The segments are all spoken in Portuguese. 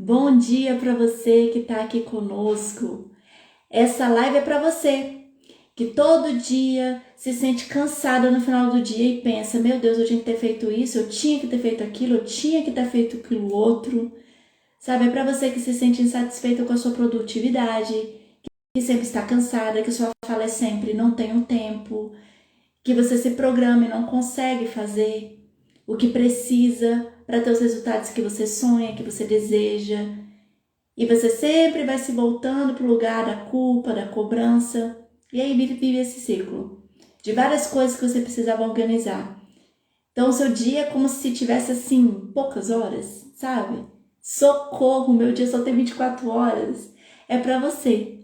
Bom dia para você que está aqui conosco. Essa live é para você que todo dia se sente cansado no final do dia e pensa: meu Deus, eu tinha que ter feito isso, eu tinha que ter feito aquilo, eu tinha que ter feito aquilo outro. Sabe, é para você que se sente insatisfeito com a sua produtividade, que sempre está cansada, que sua fala é sempre não tenho tempo, que você se programa e não consegue fazer o que precisa para ter os resultados que você sonha, que você deseja. E você sempre vai se voltando para o lugar da culpa, da cobrança. E aí vive esse ciclo de várias coisas que você precisava organizar. Então o seu dia é como se tivesse assim, poucas horas, sabe? Socorro, meu dia só tem 24 horas. É para você,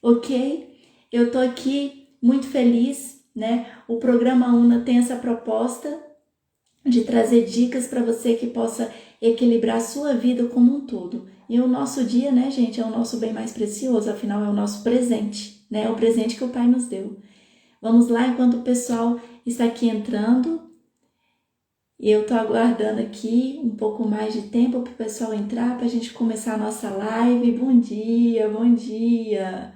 ok? Eu tô aqui muito feliz, né? O programa UNA tem essa proposta de trazer dicas para você que possa equilibrar a sua vida como um todo. E o nosso dia, né, gente, é o nosso bem mais precioso, afinal é o nosso presente, né? É o presente que o Pai nos deu. Vamos lá, enquanto o pessoal está aqui entrando. Eu tô aguardando aqui um pouco mais de tempo para o pessoal entrar, para a gente começar a nossa live. Bom dia, bom dia!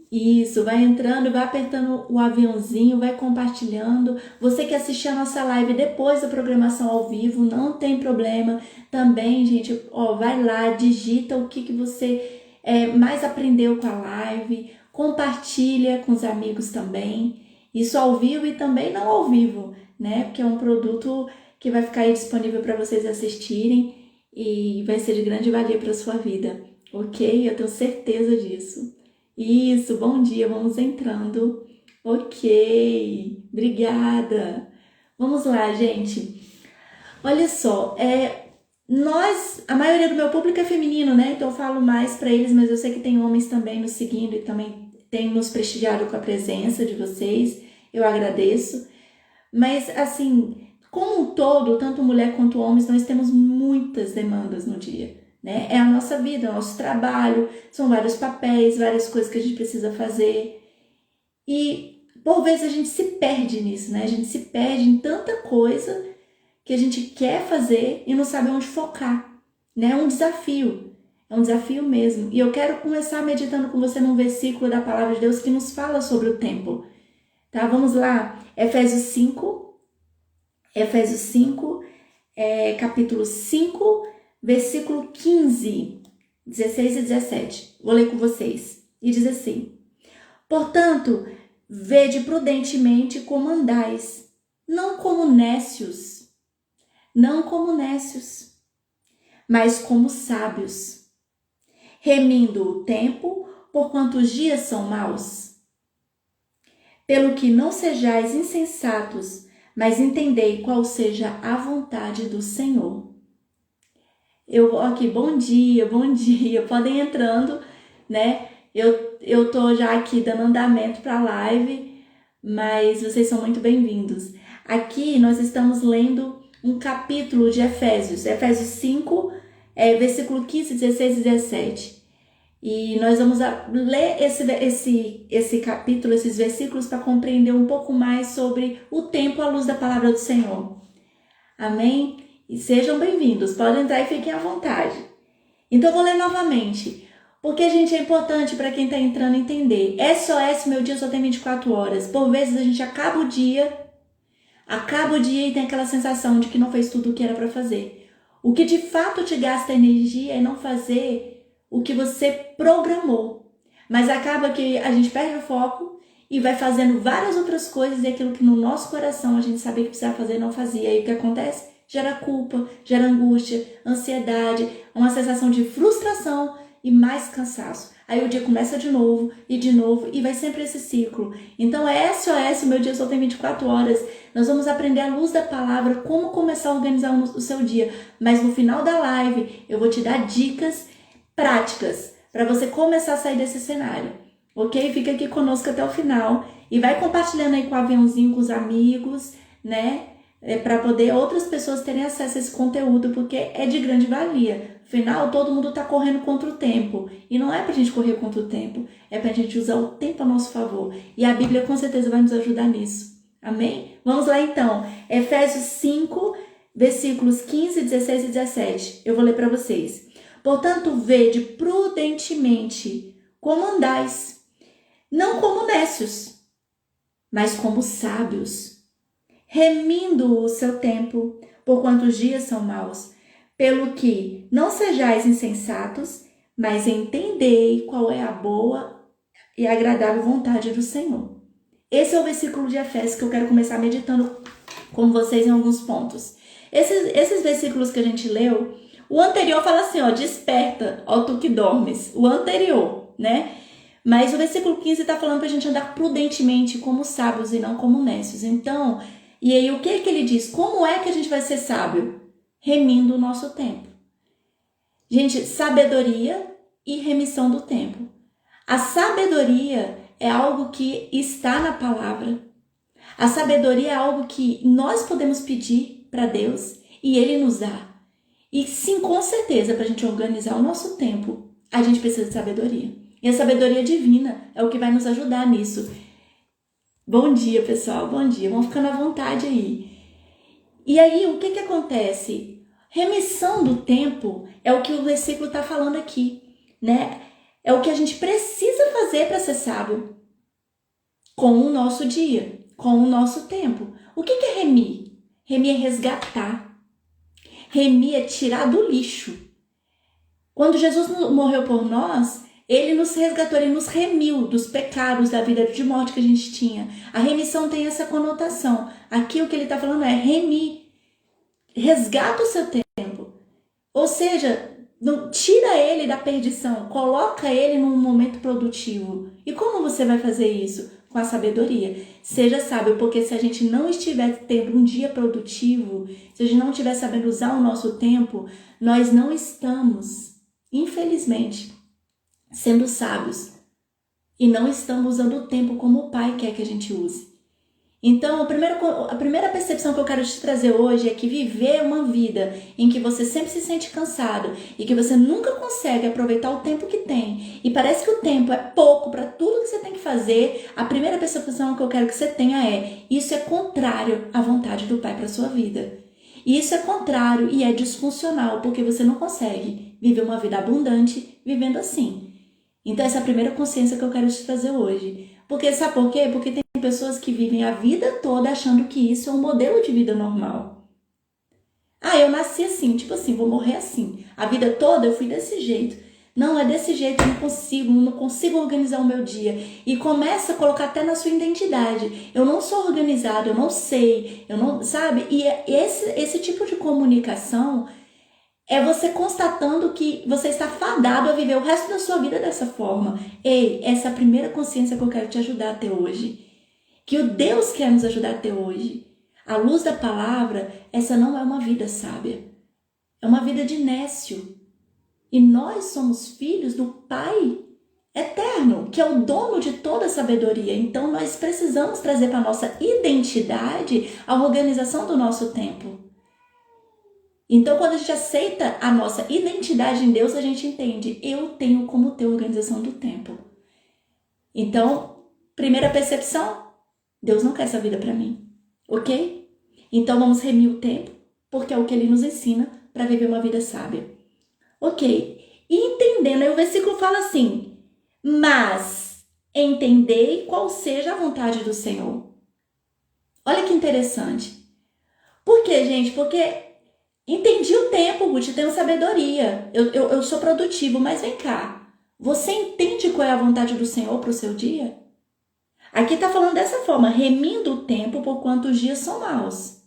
Isso, vai entrando, vai apertando o aviãozinho, vai compartilhando. Você que assistir a nossa live depois da programação ao vivo, não tem problema. Também, gente, vai lá, digita o que você mais aprendeu com a live, compartilha com os amigos também. Isso ao vivo e também não ao vivo, né? Porque é um produto que vai ficar aí disponível para vocês assistirem e vai ser de grande valia para a sua vida, ok? Eu tenho certeza disso. Isso, bom dia, vamos entrando. Ok, obrigada. Vamos lá, gente. Olha só, a maioria do meu público é feminino, né? Então eu falo mais para eles, mas eu sei que tem homens também nos seguindo e também tem nos prestigiado com a presença de vocês. Eu agradeço. Mas, assim, como um todo, tanto mulher quanto homens, nós temos muitas demandas no dia, né? É a nossa vida, é o nosso trabalho, são vários papéis, várias coisas que a gente precisa fazer. E, por vezes, a gente se perde nisso, né? A gente se perde em tanta coisa que a gente quer fazer e não sabe onde focar, né? É um desafio mesmo. E eu quero começar meditando com você num versículo da Palavra de Deus que nos fala sobre o tempo, tá? Vamos lá, Efésios 5, capítulo 5, versículo 15, 16 e 17. Vou ler com vocês. E diz assim: portanto, vede prudentemente como andais, não como nécios, mas como sábios, remindo o tempo, porquanto os dias são maus. Pelo que não sejais insensatos, mas entendei qual seja a vontade do Senhor. Bom dia, podem entrando, né? Eu tô já aqui dando andamento para a live, mas vocês são muito bem-vindos. Aqui nós estamos lendo um capítulo de Efésios 5, versículo 15, 16 e 17. E nós vamos ler esse capítulo, esses versículos, para compreender um pouco mais sobre o tempo à luz da palavra do Senhor. Amém? E sejam bem-vindos, podem entrar e fiquem à vontade. Então eu vou ler novamente, porque, gente, é importante para quem está entrando entender. SOS, meu dia só tem 24 horas. Por vezes a gente acaba o dia e tem aquela sensação de que não fez tudo o que era para fazer. O que de fato te gasta energia é não fazer o que você programou. Mas acaba que a gente perde o foco e vai fazendo várias outras coisas e aquilo que no nosso coração a gente sabia que precisava fazer não fazia. E o que acontece? Gera culpa, gera angústia, ansiedade, uma sensação de frustração e mais cansaço. Aí o dia começa de novo e vai sempre esse ciclo. Então é SOS, o meu dia só tem 24 horas. Nós vamos aprender à luz da palavra como começar a organizar o seu dia. Mas no final da live eu vou te dar dicas práticas para você começar a sair desse cenário, ok? Fica aqui conosco até o final e vai compartilhando aí com o aviãozinho, com os amigos, né? Para poder outras pessoas terem acesso a esse conteúdo, porque é de grande valia. Afinal, todo mundo está correndo contra o tempo. E não é para a gente correr contra o tempo, é para a gente usar o tempo a nosso favor. E a Bíblia com certeza vai nos ajudar nisso. Amém? Vamos lá então. Efésios 5, versículos 15, 16 e 17. Eu vou ler para vocês. Portanto, vede prudentemente como andais, não como necios, mas como sábios, remindo o seu tempo, porquanto os dias são maus. Pelo que não sejais insensatos, mas entendei qual é a boa e agradável vontade do Senhor. Esse é o versículo de Efésios que eu quero começar meditando com vocês em alguns pontos. Esses versículos que a gente leu, o anterior fala assim, ó, desperta, ó tu que dormes. O anterior, né? Mas o versículo 15 está falando para a gente andar prudentemente como sábios e não como necios. Então, e aí o que ele diz? Como é que a gente vai ser sábio? Remindo o nosso tempo. Gente, sabedoria e remissão do tempo. A sabedoria é algo que está na palavra. A sabedoria é algo que nós podemos pedir para Deus e Ele nos dá. E sim, com certeza, para a gente organizar o nosso tempo, a gente precisa de sabedoria. E a sabedoria divina é o que vai nos ajudar nisso. Bom dia, pessoal. Bom dia. Vamos ficando à vontade aí. E aí, o que acontece? Remissão do tempo é o que o versículo está falando aqui, né? É o que a gente precisa fazer para ser sábio com o nosso dia, com o nosso tempo. O que é remir? Remir é resgatar. Remir é tirar do lixo. Quando Jesus morreu por nós, Ele nos resgatou, Ele nos remiu dos pecados, da vida de morte que a gente tinha. A remissão tem essa conotação. Aqui o que Ele está falando é remir. Resgata o seu tempo. Ou seja, tira ele da perdição, coloca ele num momento produtivo. E como você vai fazer isso? Com a sabedoria. Seja sábio, porque se a gente não estiver tendo um dia produtivo, se a gente não estiver sabendo usar o nosso tempo, nós não estamos, infelizmente, sendo sábios. E não estamos usando o tempo como o Pai quer que a gente use. Então, a primeira percepção que eu quero te trazer hoje é que viver uma vida em que você sempre se sente cansado e que você nunca consegue aproveitar o tempo que tem e parece que o tempo é pouco para tudo que você tem que fazer, a primeira percepção que eu quero que você tenha é: isso é contrário à vontade do Pai para sua vida. E isso é contrário e é disfuncional, porque você não consegue viver uma vida abundante vivendo assim. Então, essa é a primeira consciência que eu quero te trazer hoje. Porque sabe por quê? Porque tem pessoas que vivem a vida toda achando que isso é um modelo de vida normal. Ah, eu nasci assim, tipo assim, vou morrer assim. A vida toda eu fui desse jeito. Não, é desse jeito, eu não consigo organizar o meu dia. E começa a colocar até na sua identidade. Eu não sou organizado, eu não sei, eu não, sabe? E esse tipo de comunicação é você constatando que você está fadado a viver o resto da sua vida dessa forma. Ei, essa é a primeira consciência que eu quero te ajudar a ter hoje. Que o Deus quer nos ajudar a ter hoje. À luz da palavra, essa não é uma vida sábia. É uma vida de nécio. E nós somos filhos do Pai eterno, que é o dono de toda a sabedoria. Então nós precisamos trazer para a nossa identidade a organização do nosso tempo. Então, quando a gente aceita a nossa identidade em Deus, a gente entende: eu tenho como ter organização do tempo. Então, primeira percepção: Deus não quer essa vida para mim, ok? Então, vamos remir o tempo, porque é o que Ele nos ensina para viver uma vida sábia. Ok? E entendendo, aí o versículo fala assim: mas entendei qual seja a vontade do Senhor. Olha que interessante. Por quê, gente? Porque entendi o tempo, Ruth, tenho sabedoria, eu sou produtivo, mas vem cá, você entende qual é a vontade do Senhor para o seu dia? Aqui está falando dessa forma: remindo o tempo, porquanto os dias são maus.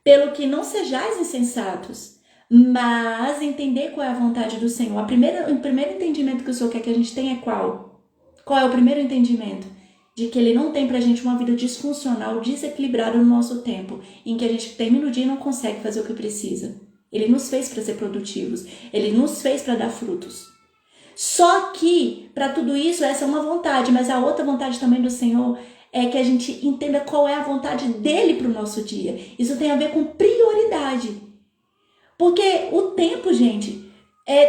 Pelo que não sejais insensatos, mas entender qual é a vontade do Senhor. O primeiro entendimento que o Senhor quer que a gente tenha é qual? Qual é o primeiro entendimento? De que Ele não tem pra gente uma vida disfuncional, desequilibrada no nosso tempo, em que a gente termina o dia e não consegue fazer o que precisa. Ele nos fez para ser produtivos, Ele nos fez para dar frutos. Só que, para tudo isso, essa é uma vontade, mas a outra vontade também do Senhor é que a gente entenda qual é a vontade dEle para o nosso dia. Isso tem a ver com prioridade. Porque o tempo, gente,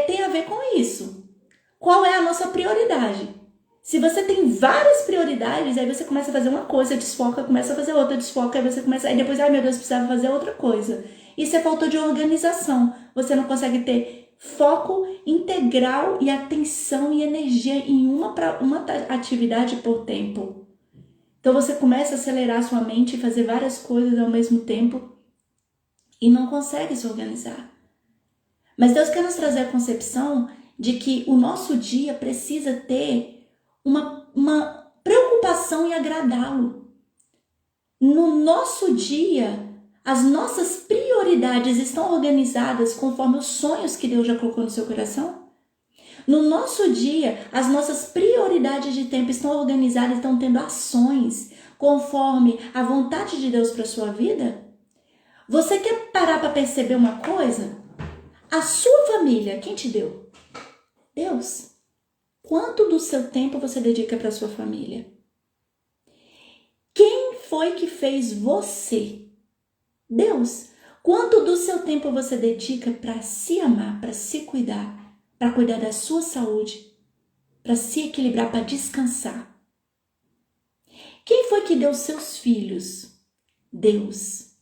tem a ver com isso. Qual é a nossa prioridade? Se você tem várias prioridades, aí você começa a fazer uma coisa, desfoca, começa a fazer outra, desfoca, aí você começa, aí depois, ai meu Deus, precisava fazer outra coisa. Isso é falta de organização. Você não consegue ter foco integral e atenção e energia em uma atividade por tempo. Então você começa a acelerar sua mente e fazer várias coisas ao mesmo tempo e não consegue se organizar. Mas Deus quer nos trazer a concepção de que o nosso dia precisa ter uma preocupação em agradá-lo. No nosso dia, as nossas prioridades estão organizadas conforme os sonhos que Deus já colocou no seu coração? No nosso dia, as nossas prioridades de tempo estão organizadas, estão tendo ações conforme a vontade de Deus para a sua vida? Você quer parar para perceber uma coisa? A sua família, quem te deu? Deus. Quanto do seu tempo você dedica para a sua família? Quem foi que fez você? Deus. Quanto do seu tempo você dedica para se amar, para se cuidar, para cuidar da sua saúde, para se equilibrar, para descansar? Quem foi que deu seus filhos? Deus.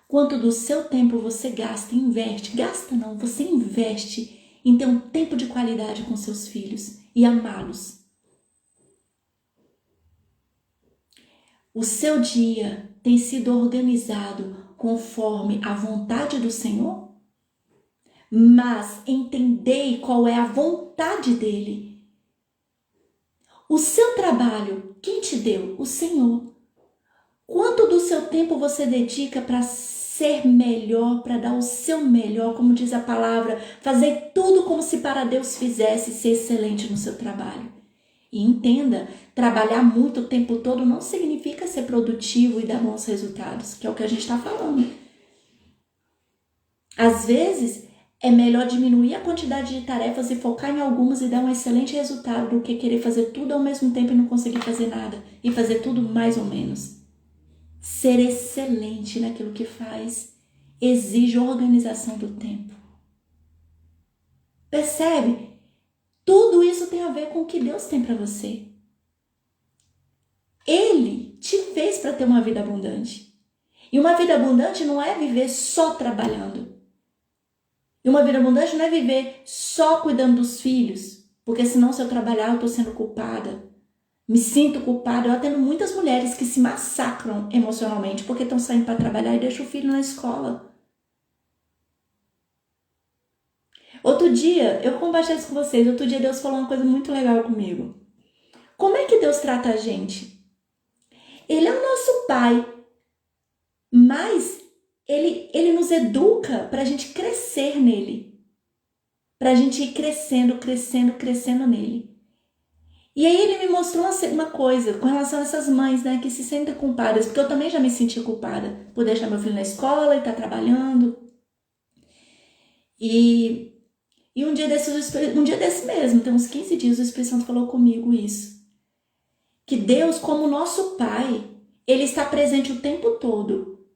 Quanto do seu tempo você gasta, investe? Gasta não, você investe em ter um tempo de qualidade com seus filhos e amá-los. O seu dia tem sido organizado conforme a vontade do Senhor? Mas entendei qual é a vontade dele. O seu trabalho, quem te deu? O Senhor. Quanto do seu tempo você dedica para ser melhor, para dar o seu melhor, como diz a palavra, fazer tudo como se para Deus fizesse, ser excelente no seu trabalho? E entenda, trabalhar muito o tempo todo não significa ser produtivo e dar bons resultados, que é o que a gente está falando. Às vezes, é melhor diminuir a quantidade de tarefas e focar em algumas e dar um excelente resultado do que querer fazer tudo ao mesmo tempo e não conseguir fazer nada, e fazer tudo mais ou menos. Ser excelente naquilo que faz exige organização do tempo. Percebe? Tudo isso tem a ver com o que Deus tem para você. Ele te fez para ter uma vida abundante. E uma vida abundante não é viver só trabalhando. E uma vida abundante não é viver só cuidando dos filhos. Porque senão, se eu trabalhar, eu estou sendo culpada. Me sinto culpada. Eu atendo muitas mulheres que se massacram emocionalmente porque estão saindo para trabalhar e deixam o filho na escola. Outro dia, eu compartilhei isso com vocês, outro dia Deus falou uma coisa muito legal comigo. Como é que Deus trata a gente? Ele é o nosso Pai, mas Ele nos educa para a gente crescer nele. Para a gente ir crescendo nele. E aí ele me mostrou uma coisa com relação a essas mães, né, que se sentem culpadas, porque eu também já me senti culpada por deixar meu filho na escola e estar trabalhando. E um dia desse mesmo, tem uns 15 dias, o Espírito Santo falou comigo isso. Que Deus, como nosso Pai, Ele está presente o tempo todo.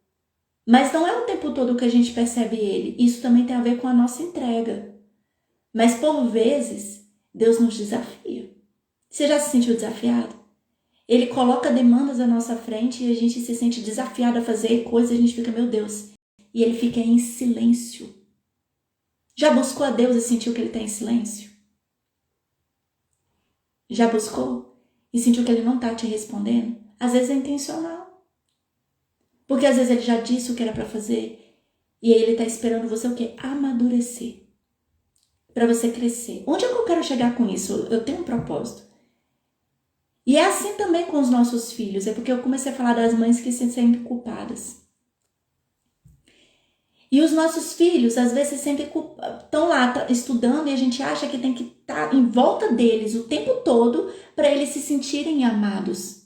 Mas não é o tempo todo que a gente percebe Ele. Isso também tem a ver com a nossa entrega. Mas por vezes, Deus nos desafia. Você já se sentiu desafiado? Ele coloca demandas à nossa frente e a gente se sente desafiado a fazer coisas e a gente fica, meu Deus. E Ele fica em silêncio. Já buscou a Deus e sentiu que Ele está em silêncio? Já buscou e sentiu que Ele não está te respondendo? Às vezes é intencional. Porque às vezes Ele já disse o que era para fazer e aí Ele está esperando você o quê? Amadurecer. Para você crescer. Onde é que eu quero chegar com isso? Eu tenho um propósito. E é assim também com os nossos filhos. É porque eu comecei a falar das mães que se sentem culpadas. E os nossos filhos, às vezes, sempre estão lá estudando e a gente acha que tem que estar em volta deles o tempo todo para eles se sentirem amados.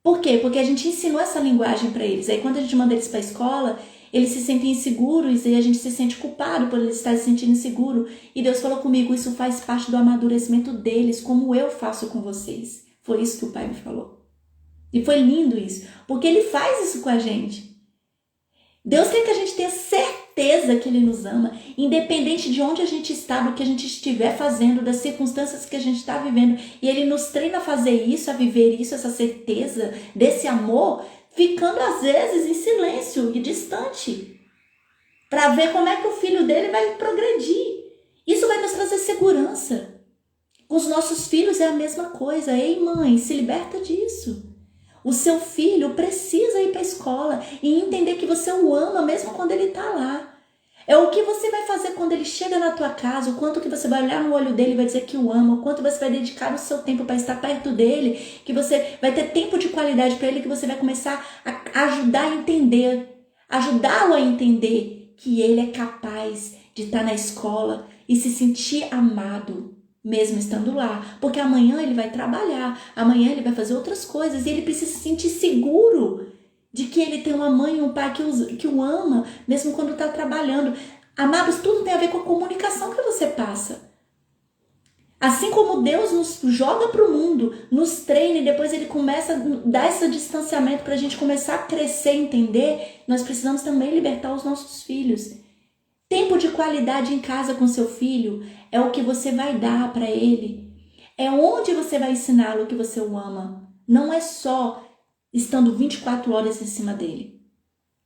Por quê? Porque a gente ensinou essa linguagem para eles. Aí quando a gente manda eles para a escola, eles se sentem inseguros e a gente se sente culpado por eles estarem se sentindo inseguros. E Deus falou comigo, isso faz parte do amadurecimento deles, como eu faço com vocês. Foi isso que o Pai me falou. E foi lindo isso, porque Ele faz isso com a gente. Deus quer que a gente tenha certeza certeza que Ele nos ama, independente de onde a gente está, do que a gente estiver fazendo, das circunstâncias que a gente está vivendo. E Ele nos treina a fazer isso, a viver isso, essa certeza desse amor, ficando às vezes em silêncio e distante, para ver como é que o filho dele vai progredir. Isso vai nos trazer segurança. Com os nossos filhos é a mesma coisa. Ei, mãe, se liberta disso. O seu filho precisa ir para a escola e entender que você o ama mesmo quando ele está lá. É o que você vai fazer quando ele chega na tua casa, o quanto que você vai olhar no olho dele e vai dizer que o ama, o quanto você vai dedicar o seu tempo para estar perto dele, que você vai ter tempo de qualidade para ele, que você vai começar a ajudar a entender, ajudá-lo a entender que ele é capaz de estar na escola e se sentir amado, mesmo estando lá. Porque amanhã ele vai trabalhar, amanhã ele vai fazer outras coisas e ele precisa se sentir seguro de que ele tem uma mãe e um pai que o ama, mesmo quando está trabalhando. Amados, tudo tem a ver com a comunicação que você passa. Assim como Deus nos joga para o mundo, nos treina e depois Ele começa a dar esse distanciamento para a gente começar a crescer, entender, nós precisamos também libertar os nossos filhos. Tempo de qualidade em casa com seu filho é o que você vai dar para ele. É onde você vai ensiná-lo que você o ama. Não é só estando 24 horas em cima dele.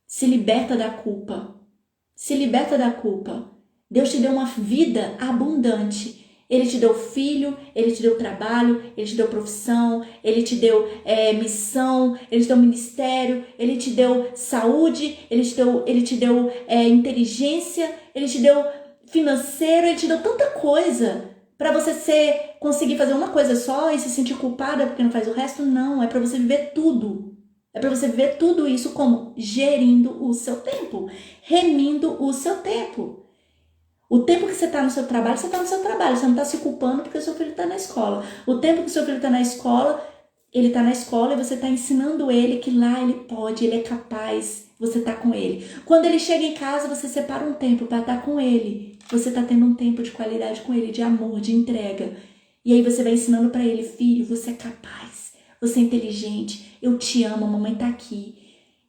Se liberta da culpa. Se liberta da culpa. Deus te deu uma vida abundante. Ele te deu filho, Ele te deu trabalho, Ele te deu profissão, Ele te deu missão, Ele te deu ministério, Ele te deu saúde, Ele te deu inteligência, Ele te deu financeiro, Ele te deu tanta coisa. Para você conseguir fazer uma coisa só e se sentir culpada porque não faz o resto, não. É para você viver tudo. É para você viver tudo isso como gerindo o seu tempo, remindo o seu tempo. O tempo que você está no seu trabalho, você está no seu trabalho. Você não está se culpando porque o seu filho está na escola. O tempo que o seu filho está na escola, ele está na escola e você está ensinando ele que lá ele pode, ele é capaz, você está com ele. Quando ele chega em casa, você separa um tempo para estar com ele. Você está tendo um tempo de qualidade com ele, de amor, de entrega. E aí você vai ensinando para ele, filho, você é capaz, você é inteligente, eu te amo, a mamãe está aqui.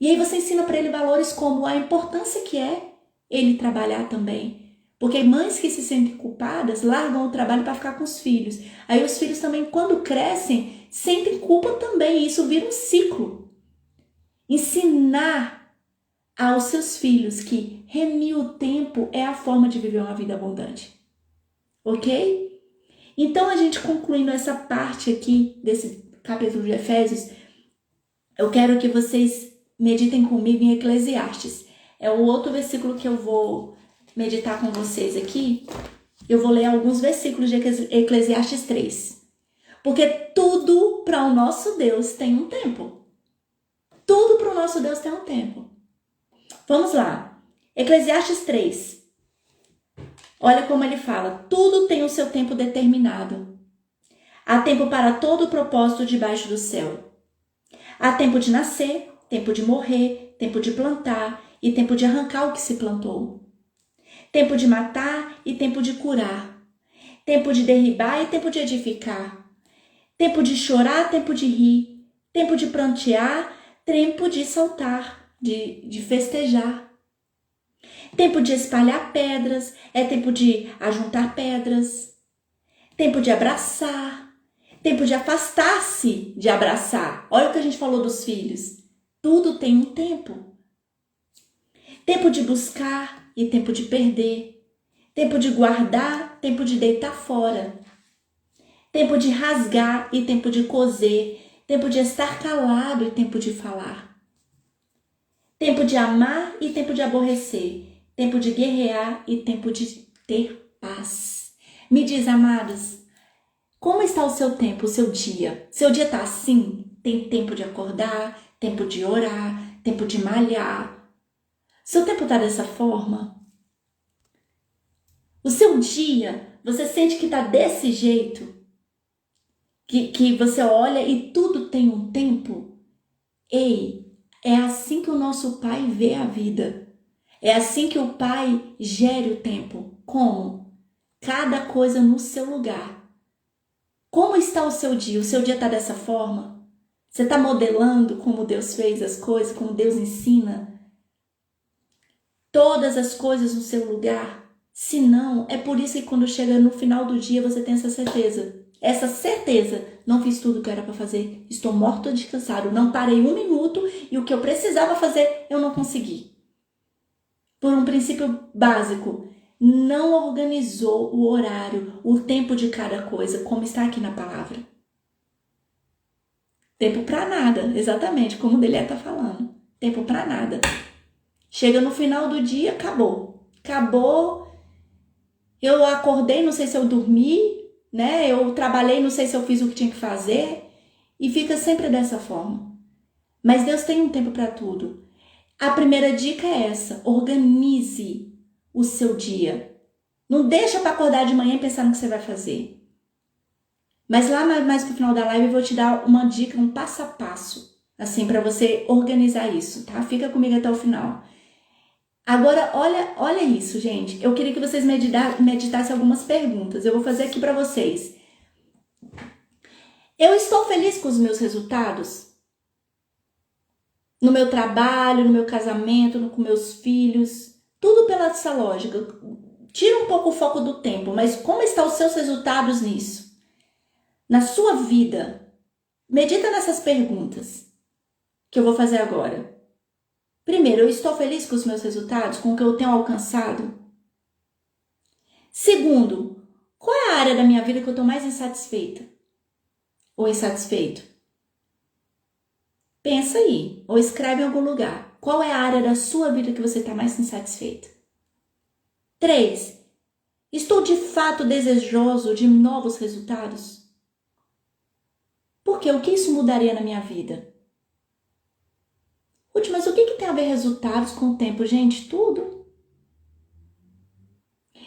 E aí você ensina para ele valores como a importância que é ele trabalhar também. Porque mães que se sentem culpadas largam o trabalho para ficar com os filhos. Aí os filhos também, quando crescem, sentem culpa também. E isso vira um ciclo. Ensinar aos seus filhos que remir o tempo é a forma de viver uma vida abundante. Ok? Então, a gente concluindo essa parte aqui desse capítulo de Efésios, eu quero que vocês meditem comigo em Eclesiastes. É o outro versículo que eu vou meditar com vocês aqui. Eu vou ler alguns versículos de Eclesiastes 3. Porque tudo para o nosso Deus tem um tempo. Tudo para o nosso Deus tem um tempo. Vamos lá. Eclesiastes 3. Olha como ele fala. Tudo tem o seu tempo determinado. Há tempo para todo o propósito debaixo do céu. Há tempo de nascer, tempo de morrer, tempo de plantar e tempo de arrancar o que se plantou. Tempo de matar e tempo de curar. Tempo de derribar e tempo de edificar. Tempo de chorar, tempo de rir. Tempo de prantear, tempo de saltar, de festejar. Tempo de espalhar pedras, é tempo de ajuntar pedras. Tempo de abraçar. Tempo de afastar-se de abraçar. Olha o que a gente falou dos filhos. Tudo tem um tempo. Tempo de buscar e tempo de perder, tempo de guardar, tempo de deitar fora, tempo de rasgar e tempo de coser, tempo de estar calado e tempo de falar, tempo de amar e tempo de aborrecer, tempo de guerrear e tempo de ter paz. Me diz, amados, como está o seu tempo, o seu dia? Seu dia está assim? Tem tempo de acordar, tempo de orar, tempo de malhar. Seu tempo está dessa forma? O seu dia, você sente que está desse jeito? Que você olha e tudo tem um tempo? Ei, é assim que o nosso Pai vê a vida. É assim que o Pai gere o tempo. Como? Cada coisa no seu lugar. Como está o seu dia? O seu dia está dessa forma? Você está modelando como Deus fez as coisas, como Deus ensina? todas as coisas no seu lugar? Se não, é por isso que quando chega no final do dia você tem essa certeza. Essa certeza, não fiz tudo o que era para fazer, estou morto de cansado, não parei um minuto e o que eu precisava fazer eu não consegui. Por um princípio básico, não organizou o horário, o tempo de cada coisa, como está aqui na palavra. Tempo para nada, exatamente como o Delé está falando. Tempo para nada. Chega no final do dia, acabou. Acabou. Eu acordei, não sei se eu dormi, né? Eu trabalhei, não sei se eu fiz o que tinha que fazer. E fica sempre dessa forma. Mas Deus tem um tempo para tudo. A primeira dica é essa: organize o seu dia. Não deixa para acordar de manhã e pensar no que você vai fazer. Mas lá mais pro final da live eu vou te dar uma dica, um passo a passo, assim, para você organizar isso, tá? Fica comigo até o final. Agora, olha isso, gente. Eu queria que vocês meditassem algumas perguntas. Eu vou fazer aqui para vocês. Eu estou feliz com os meus resultados? No meu trabalho, no meu casamento, com meus filhos? Tudo pela essa lógica. Tira um pouco o foco do tempo, mas como estão os seus resultados nisso? Na sua vida? Medita nessas perguntas que eu vou fazer agora. Primeiro, eu estou feliz com os meus resultados, com o que eu tenho alcançado? Segundo, qual é a área da minha vida que eu estou mais insatisfeita? Ou insatisfeito? Pensa aí, ou escreve em algum lugar. Qual é a área da sua vida que você está mais insatisfeito? 3. Estou de fato desejoso de novos resultados? Porque o que isso mudaria na minha vida? Ruth, mas o que tem a ver resultados com o tempo? Gente, tudo.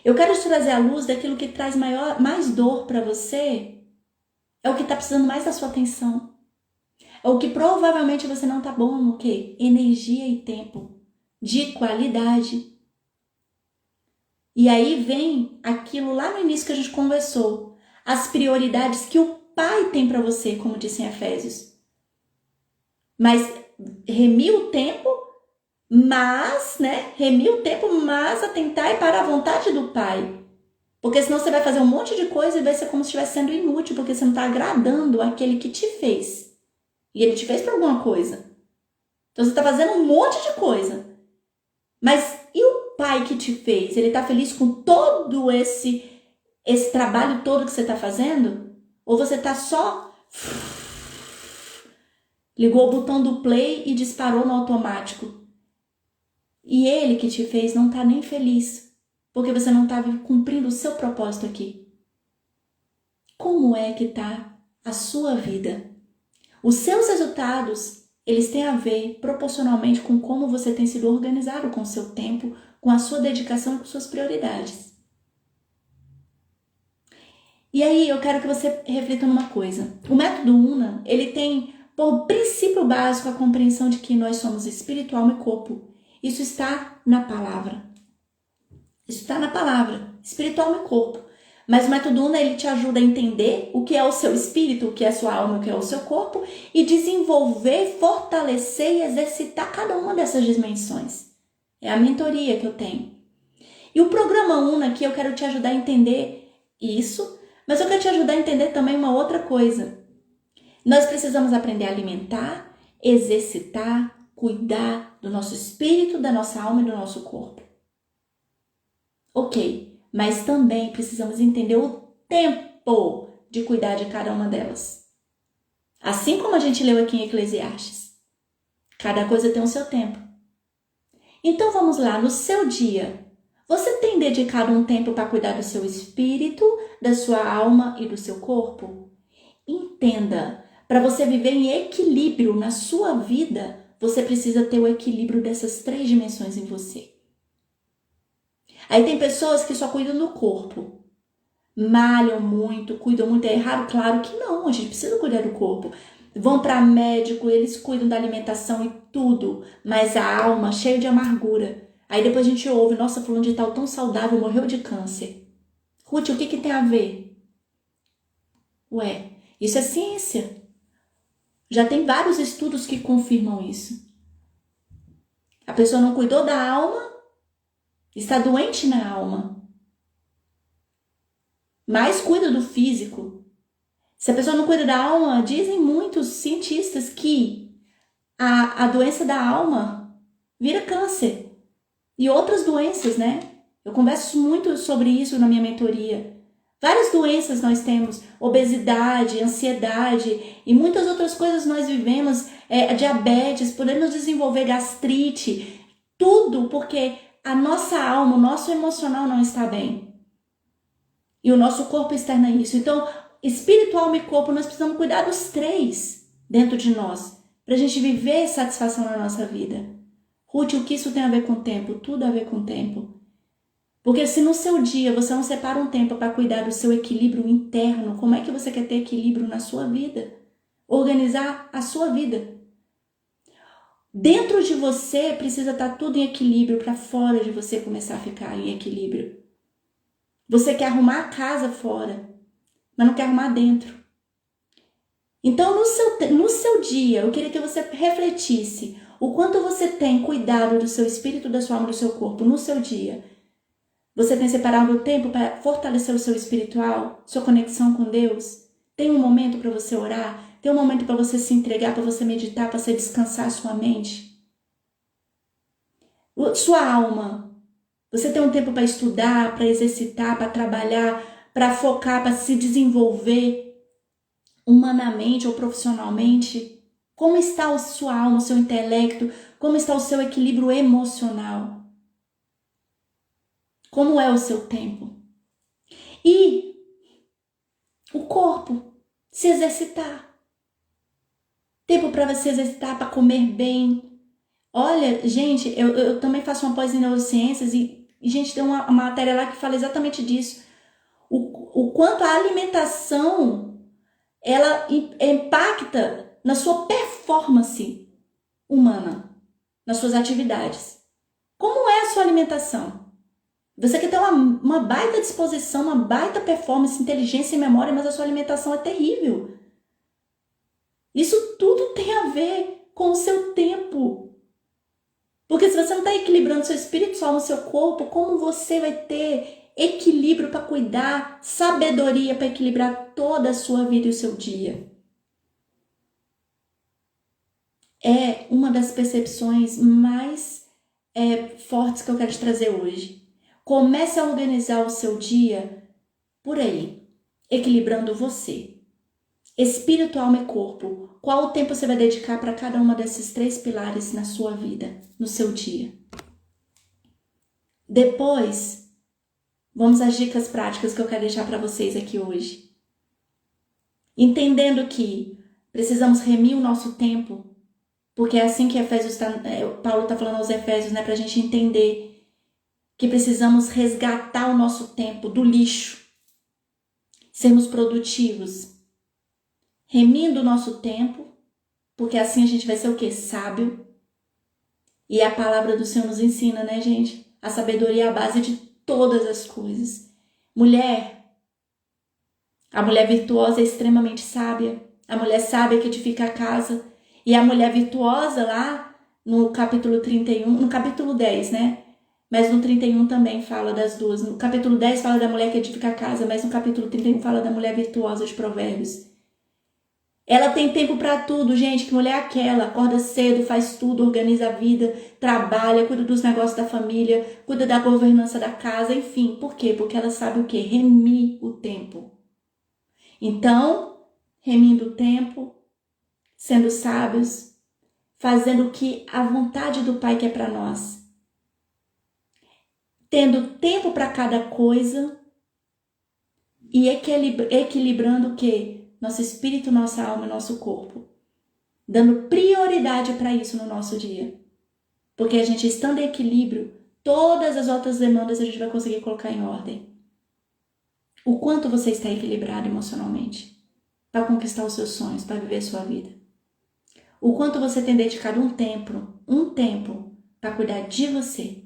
Eu quero te trazer à luz daquilo que traz mais dor para você. É o que está precisando mais da sua atenção. É o que provavelmente você não está bom no quê? Energia e tempo. De qualidade. E aí vem aquilo lá no início que a gente conversou. As prioridades que o Pai tem para você, como disse em Efésios. Mas remir o tempo, mas atentar para a vontade do Pai. Porque senão você vai fazer um monte de coisa e vai ser como se estivesse sendo inútil, porque você não está agradando aquele que te fez. E ele te fez para alguma coisa. Então você está fazendo um monte de coisa. Mas e o Pai que te fez? Ele está feliz com todo esse trabalho todo que você está fazendo? Ou você está só... ligou o botão do play e disparou no automático. E ele que te fez não está nem feliz, porque você não está cumprindo o seu propósito aqui. Como é que está a sua vida? Os seus resultados, eles têm a ver proporcionalmente com como você tem sido organizado com o seu tempo, com a sua dedicação e com suas prioridades. E aí eu quero que você reflita numa coisa. O método UNA, ele tem por princípio básico a compreensão de que nós somos espírito, alma e corpo. Isso está na palavra. Isso está na palavra. Espírito, alma e corpo. Mas o método UNA, ele te ajuda a entender o que é o seu espírito, o que é a sua alma, o que é o seu corpo e desenvolver, fortalecer e exercitar cada uma dessas dimensões. É a mentoria que eu tenho. E o programa UNA aqui, eu quero te ajudar a entender isso, mas eu quero te ajudar a entender também uma outra coisa. Nós precisamos aprender a alimentar, exercitar, cuidar do nosso espírito, da nossa alma e do nosso corpo. Ok, mas também precisamos entender o tempo de cuidar de cada uma delas. Assim como a gente leu aqui em Eclesiastes. Cada coisa tem o seu tempo. Então vamos lá, no seu dia, você tem dedicado um tempo para cuidar do seu espírito, da sua alma e do seu corpo? Entenda, para você viver em equilíbrio na sua vida, você precisa ter o equilíbrio dessas 3 dimensões em você. Aí tem pessoas que só cuidam do corpo. Malham muito, cuidam muito. É errado? Claro que não, a gente precisa cuidar do corpo. Vão para médico, eles cuidam da alimentação e tudo. Mas a alma, cheia de amargura. Aí depois a gente ouve, nossa, fulano de tal tão saudável, morreu de câncer. Ruth, o que tem a ver? Ué, isso é ciência. Já tem vários estudos que confirmam isso. A pessoa não cuidou da alma, está doente na alma, mais cuida do físico. Se a pessoa não cuida da alma, dizem muitos cientistas que a doença da alma vira câncer e outras doenças, né? Eu converso muito sobre isso na minha mentoria. Várias doenças nós temos, obesidade, ansiedade e muitas outras coisas nós vivemos, diabetes, podemos desenvolver gastrite, tudo porque a nossa alma, o nosso emocional não está bem. E o nosso corpo externa isso. Então, espírito, alma e corpo, nós precisamos cuidar dos três dentro de nós, para a gente viver satisfação na nossa vida. Ruth, o que isso tem a ver com o tempo? Tudo a ver com o tempo. Porque se no seu dia você não separa um tempo para cuidar do seu equilíbrio interno, como é que você quer ter equilíbrio na sua vida? Organizar a sua vida. Dentro de você precisa estar tudo em equilíbrio para fora de você começar a ficar em equilíbrio. Você quer arrumar a casa fora, mas não quer arrumar dentro. Então, no seu dia, eu queria que você refletisse o quanto você tem cuidado do seu espírito, da sua alma, do seu corpo no seu dia. Você tem separado o tempo para fortalecer o seu espiritual, sua conexão com Deus? Tem um momento para você orar? Tem um momento para você se entregar, para você meditar, para você descansar a sua mente? Sua alma. Você tem um tempo para estudar, para exercitar, para trabalhar, para focar, para se desenvolver humanamente ou profissionalmente? Como está a sua alma, o seu intelecto? Como está o seu equilíbrio emocional? Como é o seu tempo? E o corpo, se exercitar. Tempo para você exercitar, para comer bem. Olha, gente, eu também faço uma pós em neurociências e gente, tem uma matéria lá que fala exatamente disso. O quanto a alimentação, ela impacta na sua performance humana, nas suas atividades. Como é a sua alimentação? Você quer ter uma baita disposição, uma baita performance, inteligência e memória, mas a sua alimentação é terrível. Isso tudo tem a ver com o seu tempo. Porque se você não está equilibrando seu espírito, sua alma, seu corpo, como você vai ter equilíbrio para cuidar, sabedoria para equilibrar toda a sua vida e o seu dia? É uma das percepções mais fortes que eu quero te trazer hoje. Comece a organizar o seu dia por aí, equilibrando você. Espírito, alma e corpo. Qual o tempo você vai dedicar para cada uma desses três pilares na sua vida, no seu dia? Depois, vamos às dicas práticas que eu quero deixar para vocês aqui hoje. Entendendo que precisamos remir o nosso tempo, porque é assim que Paulo está falando aos Efésios, né, para a gente entender que precisamos resgatar o nosso tempo do lixo, sermos produtivos, remindo o nosso tempo, porque assim a gente vai ser o quê? Sábio. E a palavra do Senhor nos ensina, né, gente? A sabedoria é a base de todas as coisas. A mulher virtuosa é extremamente sábia, a mulher sábia que edifica a casa, e a mulher virtuosa lá no capítulo 31, no capítulo 10, né? Mas no 31 também fala das duas. No capítulo 10 fala da mulher que edifica a casa, mas no capítulo 31 fala da mulher virtuosa de Provérbios. Ela tem tempo para tudo, gente. Que mulher é aquela? Acorda cedo, faz tudo, organiza a vida, trabalha, cuida dos negócios da família, cuida da governança da casa, enfim. Por quê? Porque ela sabe o quê? Remir o tempo. Então, remindo o tempo, sendo sábios, fazendo o que a vontade do Pai quer para nós. Tendo tempo para cada coisa e equilibrando o quê? Nosso espírito, nossa alma e nosso corpo. Dando prioridade para isso no nosso dia. Porque a gente estando em equilíbrio, todas as outras demandas a gente vai conseguir colocar em ordem. O quanto você está equilibrado emocionalmente para conquistar os seus sonhos, para viver a sua vida. O quanto você tem dedicado um tempo para cuidar de você,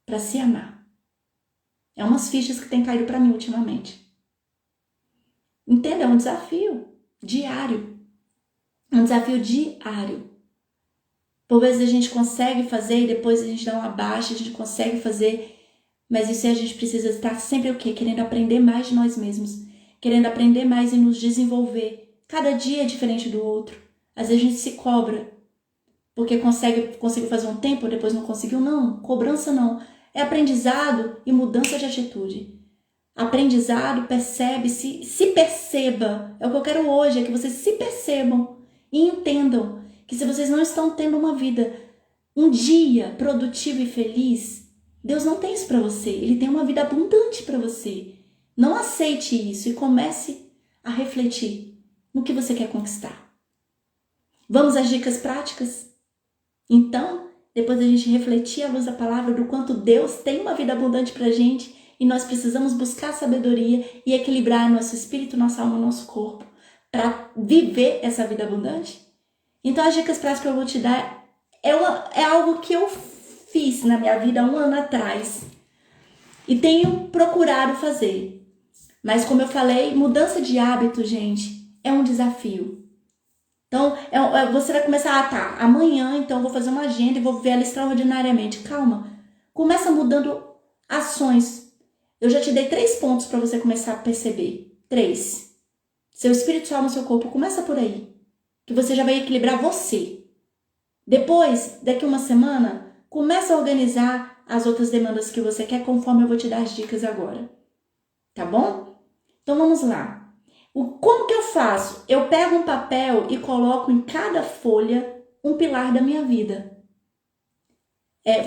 para se amar. É umas fichas que tem caído para mim ultimamente. Entenda, é um desafio diário. Um desafio diário. Por vezes a gente consegue fazer e depois a gente dá uma baixa, a gente consegue fazer, Mas isso aí a gente precisa estar sempre o quê? Querendo aprender mais de nós mesmos. Querendo aprender mais e nos desenvolver. Cada dia é diferente do outro. Às vezes a gente se cobra. Porque conseguiu fazer um tempo, depois não conseguiu. Não, cobrança não. É aprendizado e mudança de atitude. Aprendizado, se perceba. É o que eu quero hoje, é que vocês se percebam e entendam que se vocês não estão tendo uma vida, um dia produtivo e feliz, Deus não tem isso para você. Ele tem uma vida abundante para você. Não aceite isso e comece a refletir no que você quer conquistar. Vamos às dicas práticas? Então, depois da gente refletir à luz da palavra do quanto Deus tem uma vida abundante pra gente e nós precisamos buscar sabedoria e equilibrar nosso espírito, nossa alma, nosso corpo para viver essa vida abundante. Então, as dicas práticas que eu vou te dar é algo que eu fiz na minha vida há 1 ano atrás e tenho procurado fazer. Mas, como eu falei, mudança de hábito, gente, é um desafio. Então, você vai começar, amanhã, então, eu vou fazer uma agenda e vou ver ela extraordinariamente. Calma, começa mudando ações. Eu já te dei 3 pontos para você começar a perceber. 3. Seu espírito, sua alma, seu corpo, começa por aí. Que você já vai equilibrar você. Depois, daqui 1 semana, começa a organizar as outras demandas que você quer, conforme eu vou te dar as dicas agora. Tá bom? Então, vamos lá. Como que eu faço? Eu pego um papel e coloco em cada folha um pilar da minha vida.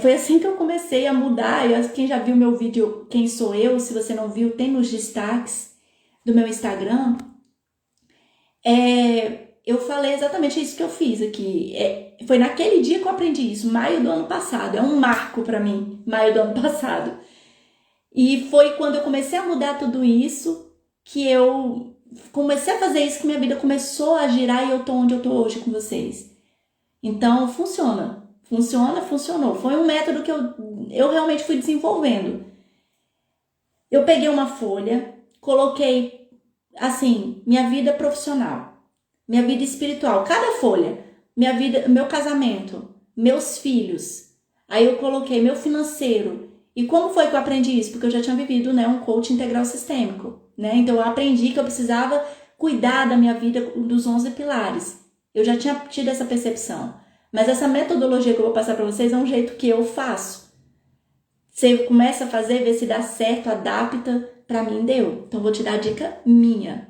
Foi assim que eu comecei a mudar. Quem já viu meu vídeo Quem Sou Eu, se você não viu, tem nos destaques do meu Instagram. Eu falei exatamente isso que eu fiz aqui. Foi naquele dia que eu aprendi isso, maio do ano passado. É um marco para mim, maio do ano passado. E foi quando eu comecei a mudar tudo isso que eu comecei a fazer isso, que minha vida começou a girar e eu tô onde eu tô hoje com vocês. Então, funcionou. Foi um método que eu realmente fui desenvolvendo. Eu peguei uma folha, coloquei, assim, minha vida profissional, minha vida espiritual, cada folha, minha vida, meu casamento, meus filhos. Aí eu coloquei meu financeiro. E como foi que eu aprendi isso? Porque eu já tinha vivido, um coach integral sistêmico. Então eu aprendi que eu precisava cuidar da minha vida dos 11 pilares. Eu já tinha tido essa percepção. Mas essa metodologia que eu vou passar para vocês é um jeito que eu faço. Você começa a fazer, vê se dá certo, adapta. Para mim deu. Então eu vou te dar a dica minha.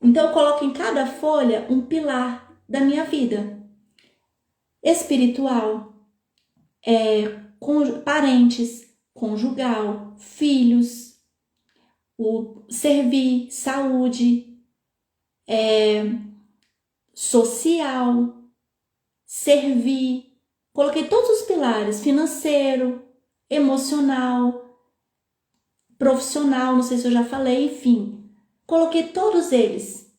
Então eu coloco em cada folha um pilar da minha vida. Espiritual, parentes, conjugal, filhos, o servir, saúde, social, servir. Coloquei todos os pilares, financeiro, emocional, profissional, não sei se eu já falei, enfim. Coloquei todos eles,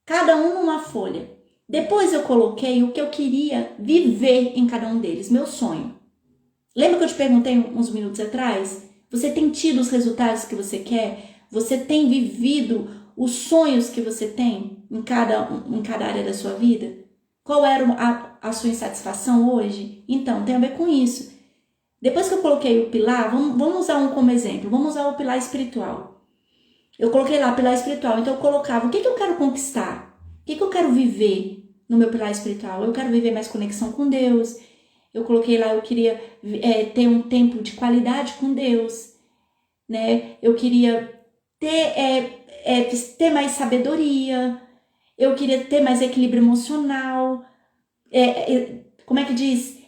cada um numa folha. Depois eu coloquei o que eu queria viver em cada um deles, meu sonho. Lembra que eu te perguntei uns minutos atrás? Você tem tido os resultados que você quer? Você tem vivido os sonhos que você tem em cada área da sua vida? Qual era a sua insatisfação hoje? Então, tem a ver com isso. Depois que eu coloquei o pilar, vamos usar um como exemplo. Vamos usar o pilar espiritual. Eu coloquei lá pilar espiritual. Então, eu colocava o que eu quero conquistar? O que eu quero viver no meu pilar espiritual? Eu quero viver mais conexão com Deus. Eu coloquei lá, eu queria ter um tempo de qualidade com Deus, Eu queria ter mais sabedoria, eu queria ter mais equilíbrio emocional, como é que diz?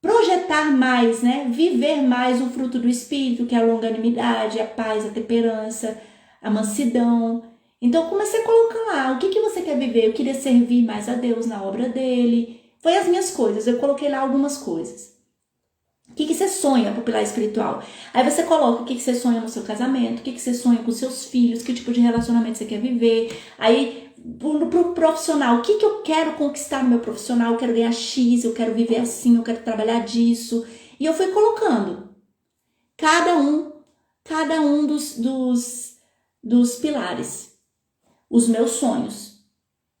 Projetar mais, Viver mais o fruto do Espírito, que é a longanimidade, a paz, a temperança, a mansidão. Então eu comecei a colocar lá, o que você quer viver? Eu queria servir mais a Deus na obra dele. Foi as minhas coisas, eu coloquei lá algumas coisas. O que você sonha pro pilar espiritual? Aí você coloca o que você sonha no seu casamento, o que você sonha com seus filhos, que tipo de relacionamento você quer viver. Aí, pro profissional, o que eu quero conquistar no meu profissional? Eu quero ganhar X, eu quero viver assim, eu quero trabalhar disso. E eu fui colocando cada um dos pilares, os meus sonhos.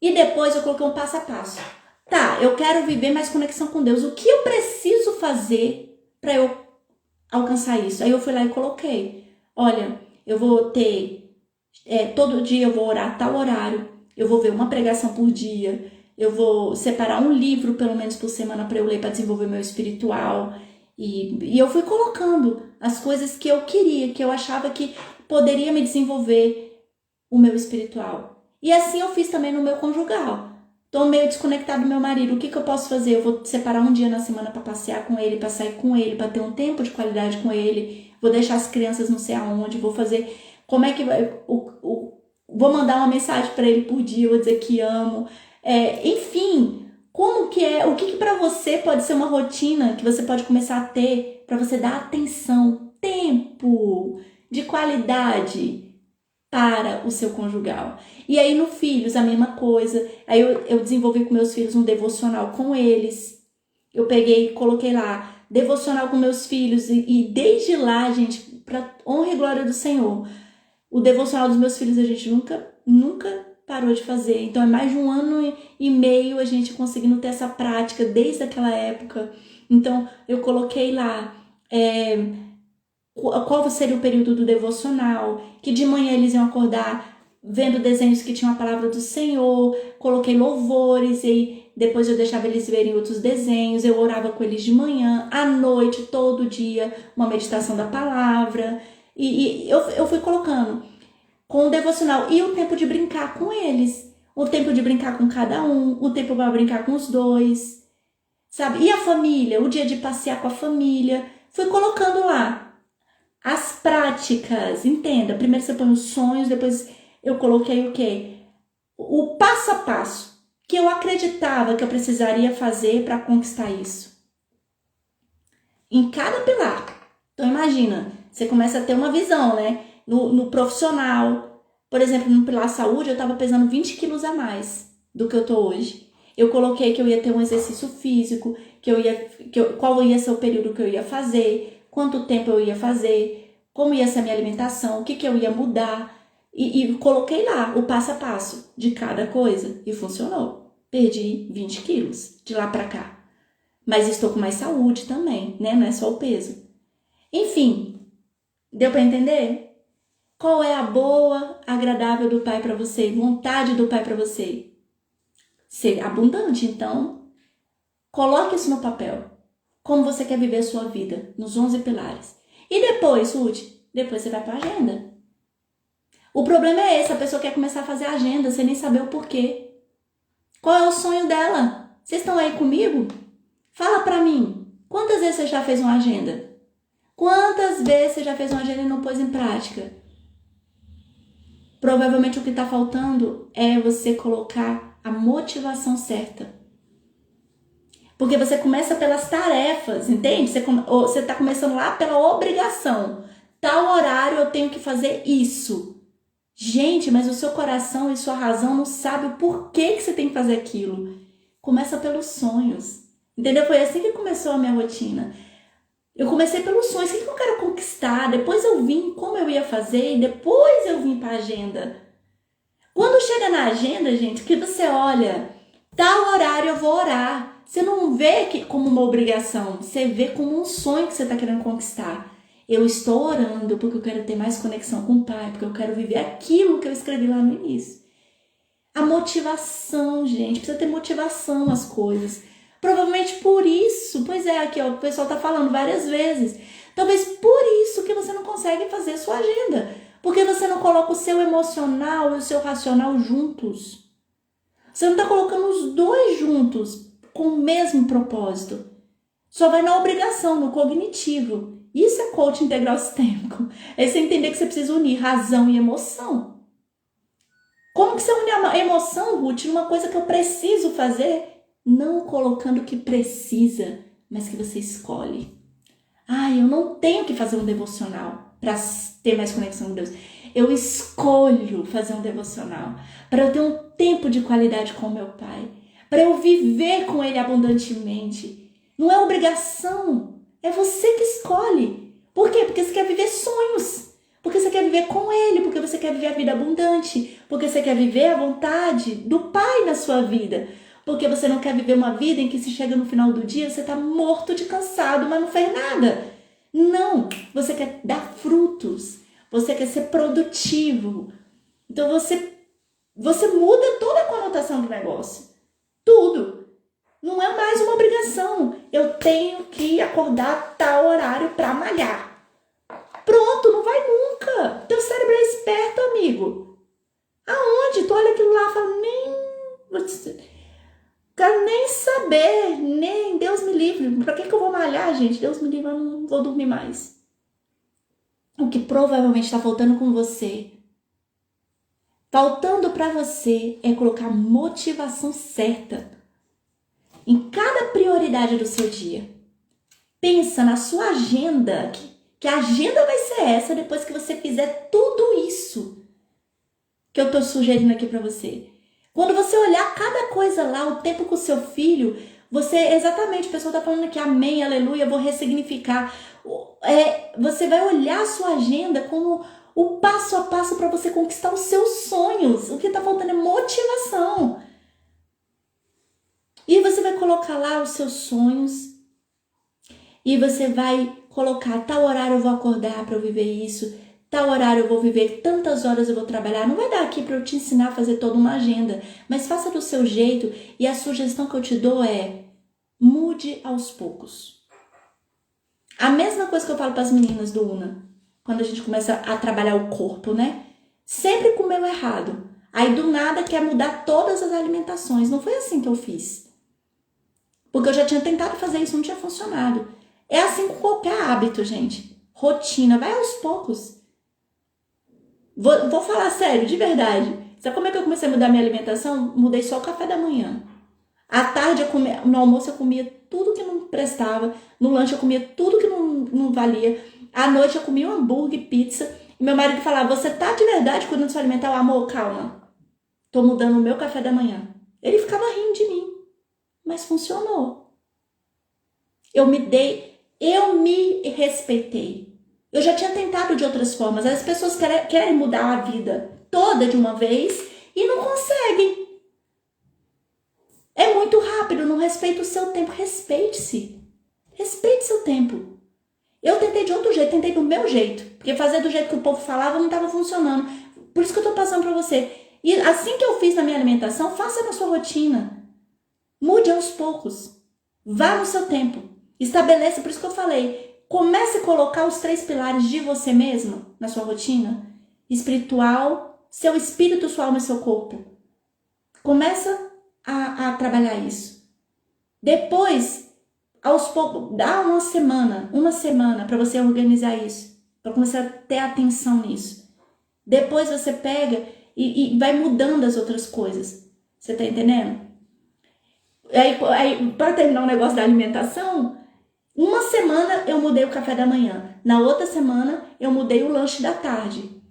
E depois eu coloquei um passo a passo. Eu quero viver mais conexão com Deus. O que eu preciso fazer para eu alcançar isso? Aí eu fui lá e coloquei. Olha, eu vou ter, todo dia eu vou orar a tal horário, eu vou ver uma pregação por dia, eu vou separar um livro pelo menos por semana para eu ler para desenvolver meu espiritual. E eu fui colocando as coisas que eu queria, que eu achava que poderia me desenvolver o meu espiritual. E assim eu fiz também no meu conjugal. Tô meio desconectado do meu marido. O que eu posso fazer? Eu vou separar um dia na semana para passear com ele, para sair com ele, para ter um tempo de qualidade com ele. Vou deixar as crianças não sei aonde. Vou fazer. Como é que vai? Vou mandar uma mensagem para ele por dia. Vou dizer que amo. Enfim, como que é? O que para você pode ser uma rotina que você pode começar a ter para você dar atenção, tempo de qualidade para o seu conjugal? E aí no Filhos a mesma coisa. Aí eu desenvolvi com meus filhos um devocional com eles. Eu peguei e coloquei lá devocional com meus filhos e desde lá, gente, para honra e glória do Senhor, o devocional dos meus filhos a gente nunca parou de fazer. Então é mais de 1 ano e meio a gente conseguindo ter essa prática desde aquela época. Então eu coloquei lá qual seria o período do devocional, que de manhã eles iam acordar vendo desenhos que tinham a palavra do Senhor, coloquei louvores e depois eu deixava eles verem outros desenhos, eu orava com eles de manhã, à noite, todo dia, uma meditação da palavra, e eu fui colocando com o devocional e o tempo de brincar com eles, o tempo de brincar com cada um, o tempo para brincar com os dois, sabe? E a família, o dia de passear com a família, fui colocando lá as práticas, entenda, primeiro você põe os sonhos, depois eu coloquei o quê? O passo a passo que eu acreditava que eu precisaria fazer para conquistar isso. Em cada pilar. Então imagina, você começa a ter uma visão, né? No profissional, por exemplo, no pilar saúde, eu estava pesando 20 quilos a mais do que eu tô hoje. Eu coloquei que eu ia ter um exercício físico, qual ia ser o período que eu ia fazer, quanto tempo eu ia fazer, como ia ser a minha alimentação, o que eu ia mudar. E coloquei lá o passo a passo de cada coisa e funcionou. Perdi 20 quilos de lá pra cá. Mas estou com mais saúde também, né? Não é só o peso. Enfim, deu pra entender? Qual é a boa, agradável do Pai pra você? Vontade do Pai pra você? Ser abundante, então, coloque isso no papel. Como você quer viver a sua vida, nos 11 pilares. E depois, Ruth, depois você vai pra agenda. O problema é esse, a pessoa quer começar a fazer agenda sem nem saber o porquê. Qual é o sonho dela? Vocês estão aí comigo? Fala pra mim, quantas vezes você já fez uma agenda? Quantas vezes você já fez uma agenda e não pôs em prática? Provavelmente o que está faltando é você colocar a motivação certa. Porque você começa pelas tarefas, entende? Você está começando lá pela obrigação. Tal horário eu tenho que fazer isso. Gente, mas o seu coração e sua razão não sabe o porquê que você tem que fazer aquilo. Começa pelos sonhos. Entendeu? Foi assim que começou a minha rotina. Eu comecei pelos sonhos. O que eu quero conquistar? Depois eu vim como eu ia fazer e depois eu vim para a agenda. Quando chega na agenda, gente, que você olha, tal horário eu vou orar. Você não vê como uma obrigação. Você vê como um sonho que você está querendo conquistar. Eu estou orando porque eu quero ter mais conexão com o Pai, porque eu quero viver aquilo que eu escrevi lá no início. A motivação, gente, precisa ter motivação as coisas. Provavelmente por isso, pois é, aqui ó, o pessoal tá falando várias vezes. Talvez por isso que você não consegue fazer a sua agenda. Porque você não coloca o seu emocional e o seu racional juntos. Você não tá colocando os dois juntos com o mesmo propósito. Só vai na obrigação, no cognitivo. Isso é coaching integral sistêmico. É você entender que você precisa unir razão e emoção. Como que você une a emoção, Ruth, numa coisa que eu preciso fazer? Não colocando o que precisa, mas que você escolhe. Eu não tenho que fazer um devocional para ter mais conexão com Deus. Eu escolho fazer um devocional para eu ter um tempo de qualidade com o meu Pai, para eu viver com Ele abundantemente. Não é obrigação, é você que escolhe. Por quê? Porque você quer viver sonhos, porque você quer viver com Ele, porque você quer viver a vida abundante, porque você quer viver a vontade do Pai na sua vida, porque você não quer viver uma vida em que se chega no final do dia, você está morto de cansado, mas não fez nada. Não, você quer dar frutos, você quer ser produtivo. Então você muda toda a conotação do negócio. Tudo. Não é mais uma obrigação. Eu tenho que acordar tal horário para malhar. Pronto, não vai nunca. Teu cérebro é esperto, amigo. Aonde? Tu olha aquilo lá e fala, quero nem saber, nem Deus me livre. Pra que eu vou malhar, gente? Deus me livre, eu não vou dormir mais. O que provavelmente está faltando com você, faltando para você, é colocar motivação certa em cada prioridade do seu dia. Pensa na sua agenda, que a agenda vai ser essa depois que você fizer tudo isso que eu tô sugerindo aqui para você. Quando você olhar cada coisa lá, o tempo com o seu filho, você, exatamente, o pessoal tá falando aqui, amém, aleluia, eu vou ressignificar. Você vai olhar a sua agenda como o passo a passo para você conquistar os seus sonhos. O que tá faltando é motivação. E você vai colocar lá os seus sonhos. E você vai colocar, tal horário eu vou acordar para eu viver isso. Tal horário eu vou viver, tantas horas eu vou trabalhar. Não vai dar aqui para eu te ensinar a fazer toda uma agenda. Mas faça do seu jeito. E a sugestão que eu te dou é, mude aos poucos. A mesma coisa que eu falo para as meninas do UNA. Quando a gente começa a trabalhar o corpo, né? Sempre comeu errado. Aí do nada quer mudar todas as alimentações. Não foi assim que eu fiz. Porque eu já tinha tentado fazer isso, não tinha funcionado. É assim com qualquer hábito, gente. Rotina, vai aos poucos. Vou falar sério, de verdade. Sabe como é que eu comecei a mudar minha alimentação? Mudei só o café da manhã. À tarde, no almoço, eu comia tudo que não prestava. No lanche, eu comia tudo que não valia. À noite, eu comia um hambúrguer, pizza. E meu marido falava, você tá de verdade cuidando do seu alimentar? Amor, calma. Tô mudando o meu café da manhã. Ele ficava rindo de mim. Mas funcionou. Eu me respeitei. Eu já tinha tentado de outras formas. As pessoas querem mudar a vida toda de uma vez e não conseguem. É muito rápido, não respeita o seu tempo. Respeite-se. Respeite seu tempo. Eu tentei de outro jeito, tentei do meu jeito. Porque fazer do jeito que o povo falava não estava funcionando. Por isso que eu estou passando para você. E assim que eu fiz na minha alimentação, faça na sua rotina. Mude aos poucos. Vá no seu tempo. Estabeleça, por isso que eu falei, comece a colocar os 3 pilares de você mesmo na sua rotina. Espiritual, seu espírito, sua alma e seu corpo. Começa a trabalhar isso. Depois, aos poucos, dá uma semana para você organizar isso. Para começar a ter atenção nisso. Depois você pega e vai mudando as outras coisas. Você tá entendendo? Aí para terminar o negócio da alimentação, uma semana eu mudei o café da manhã. Na outra semana eu mudei o lanche da tarde.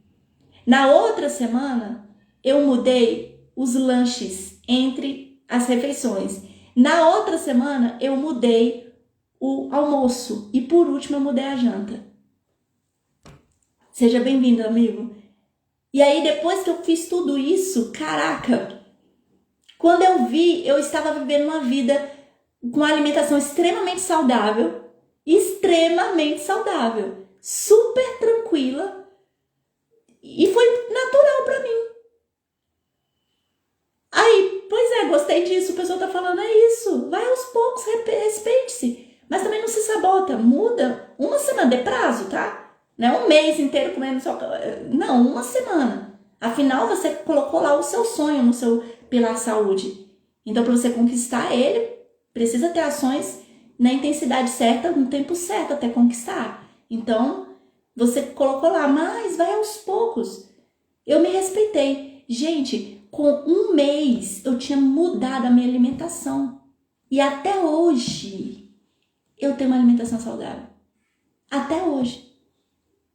Na outra semana eu mudei os lanches entre as refeições. Na outra semana eu mudei o almoço. E por último eu mudei a janta. Seja bem-vindo, amigo. E aí depois que eu fiz tudo isso, caraca, quando eu vi, eu estava vivendo uma vida com uma alimentação extremamente saudável, super tranquila, e foi natural para mim. Aí, pois é, gostei disso, o pessoal tá falando, é isso, vai aos poucos, respeite-se, mas também não se sabota, muda, uma semana, de prazo, tá? Não é um mês inteiro comendo só, não, uma semana. Afinal, você colocou lá o seu sonho no seu pilar saúde. Então, para você conquistar ele, precisa ter ações na intensidade certa, no tempo certo até conquistar. Então, você colocou lá, mas vai aos poucos. Eu me respeitei. Gente, com um mês eu tinha mudado a minha alimentação. E até hoje eu tenho uma alimentação saudável. Até hoje.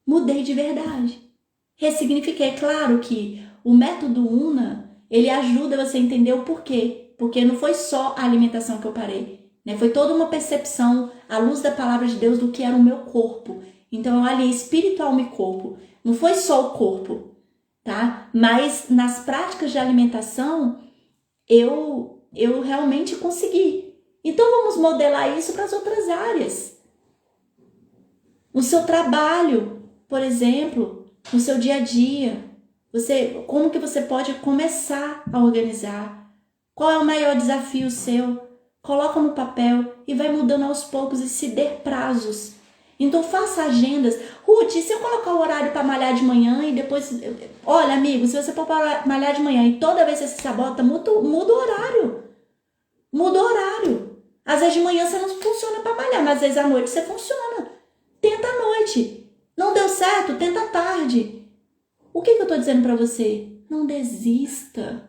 Mudei de verdade. Ressignifiquei. Claro que o método UNA, ele ajuda você a entender o porquê. Porque não foi só a alimentação que eu parei, né? Foi toda uma percepção, à luz da palavra de Deus, do que era o meu corpo. Então eu aliei espírito, alma e corpo. Não foi só o corpo, tá? Mas nas práticas de alimentação, eu realmente consegui. Então vamos modelar isso para as outras áreas. No seu trabalho, por exemplo, no seu dia a dia. Como que você pode começar a organizar? Qual é o maior desafio seu? Coloca no papel e vai mudando aos poucos e se dê prazos. Então faça agendas. Ruth, se eu colocar o horário para malhar de manhã e depois... Olha, amigo, se você for para malhar de manhã e toda vez você se sabota, muda o horário. Muda o horário. Às vezes de manhã você não funciona para malhar, mas às vezes à noite você funciona. Tenta à noite. Não deu certo? Tenta à tarde. O que eu tô dizendo para você? Não desista.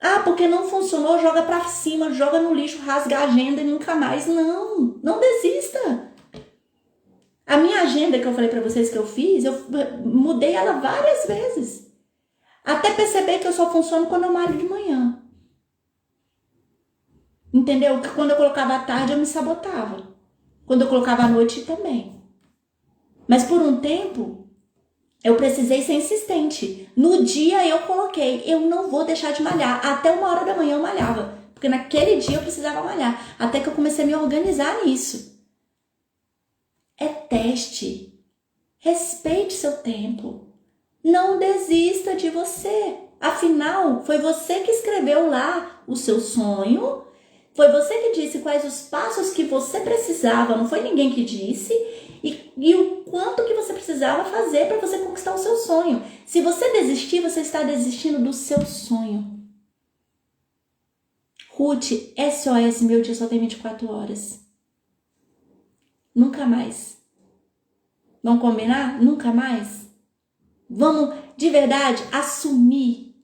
Ah, porque não funcionou, joga para cima, joga no lixo, rasga a agenda e nunca mais. Não desista. A minha agenda que eu falei para vocês que eu fiz, eu mudei ela várias vezes. Até perceber que eu só funciono quando eu malho de manhã. Entendeu? Que quando eu colocava à tarde eu me sabotava. Quando eu colocava à noite também. Mas por um tempo, eu precisei ser insistente. No dia eu coloquei, eu não vou deixar de malhar. Até 1h da manhã eu malhava. Porque naquele dia eu precisava malhar. Até que eu comecei a me organizar nisso. É teste. Respeite seu tempo. Não desista de você. Afinal, foi você que escreveu lá o seu sonho. Foi você que disse quais os passos que você precisava. Não foi ninguém que disse. E o quanto que você precisava fazer para você conquistar o seu sonho. Se você desistir, você está desistindo do seu sonho. Ruth, SOS, meu dia só tem 24 horas. Nunca mais. Vamos combinar? Nunca mais? Vamos, de verdade, assumir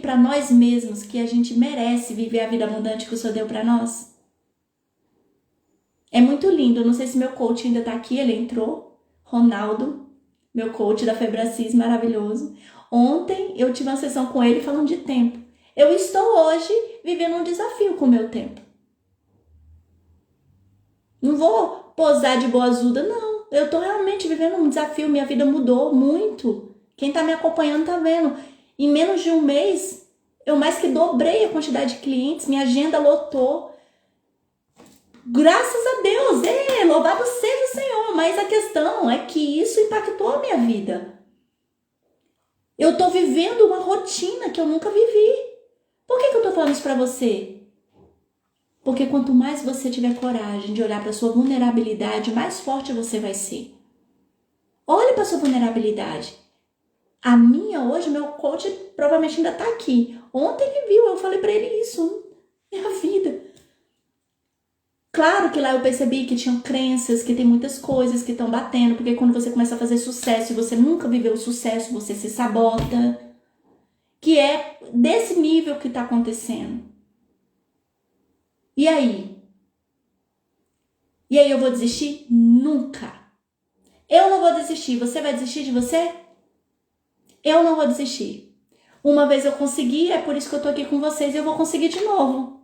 para nós mesmos que a gente merece viver a vida abundante que o Senhor deu para nós? É muito lindo. Eu não sei se meu coach ainda tá aqui, ele entrou. Ronaldo, meu coach da Febracis, maravilhoso. Ontem eu tive uma sessão com ele falando de tempo. Eu estou hoje vivendo um desafio com o meu tempo. Não vou posar de boazuda, não. Eu tô realmente vivendo um desafio, minha vida mudou muito. Quem tá me acompanhando tá vendo. Em menos de um mês, eu mais que dobrei a quantidade de clientes, minha agenda lotou. Graças a Deus, louvado seja o Senhor. Mas a questão é que isso impactou a minha vida. Eu tô vivendo uma rotina que eu nunca vivi. Por que eu tô falando isso pra você? Porque quanto mais você tiver coragem de olhar para sua vulnerabilidade, mais forte você vai ser. Olhe para sua vulnerabilidade. A minha hoje, meu coach provavelmente ainda tá aqui. Ontem ele viu, eu falei para ele isso. Minha vida. Claro que lá eu percebi que tinham crenças, que tem muitas coisas que estão batendo, porque quando você começa a fazer sucesso e você nunca viveu o sucesso, você se sabota. Que é desse nível que tá acontecendo. E aí? E aí eu vou desistir? Nunca. Eu não vou desistir. Você vai desistir de você? Eu não vou desistir. Uma vez eu consegui, é por isso que eu tô aqui com vocês e eu vou conseguir de novo.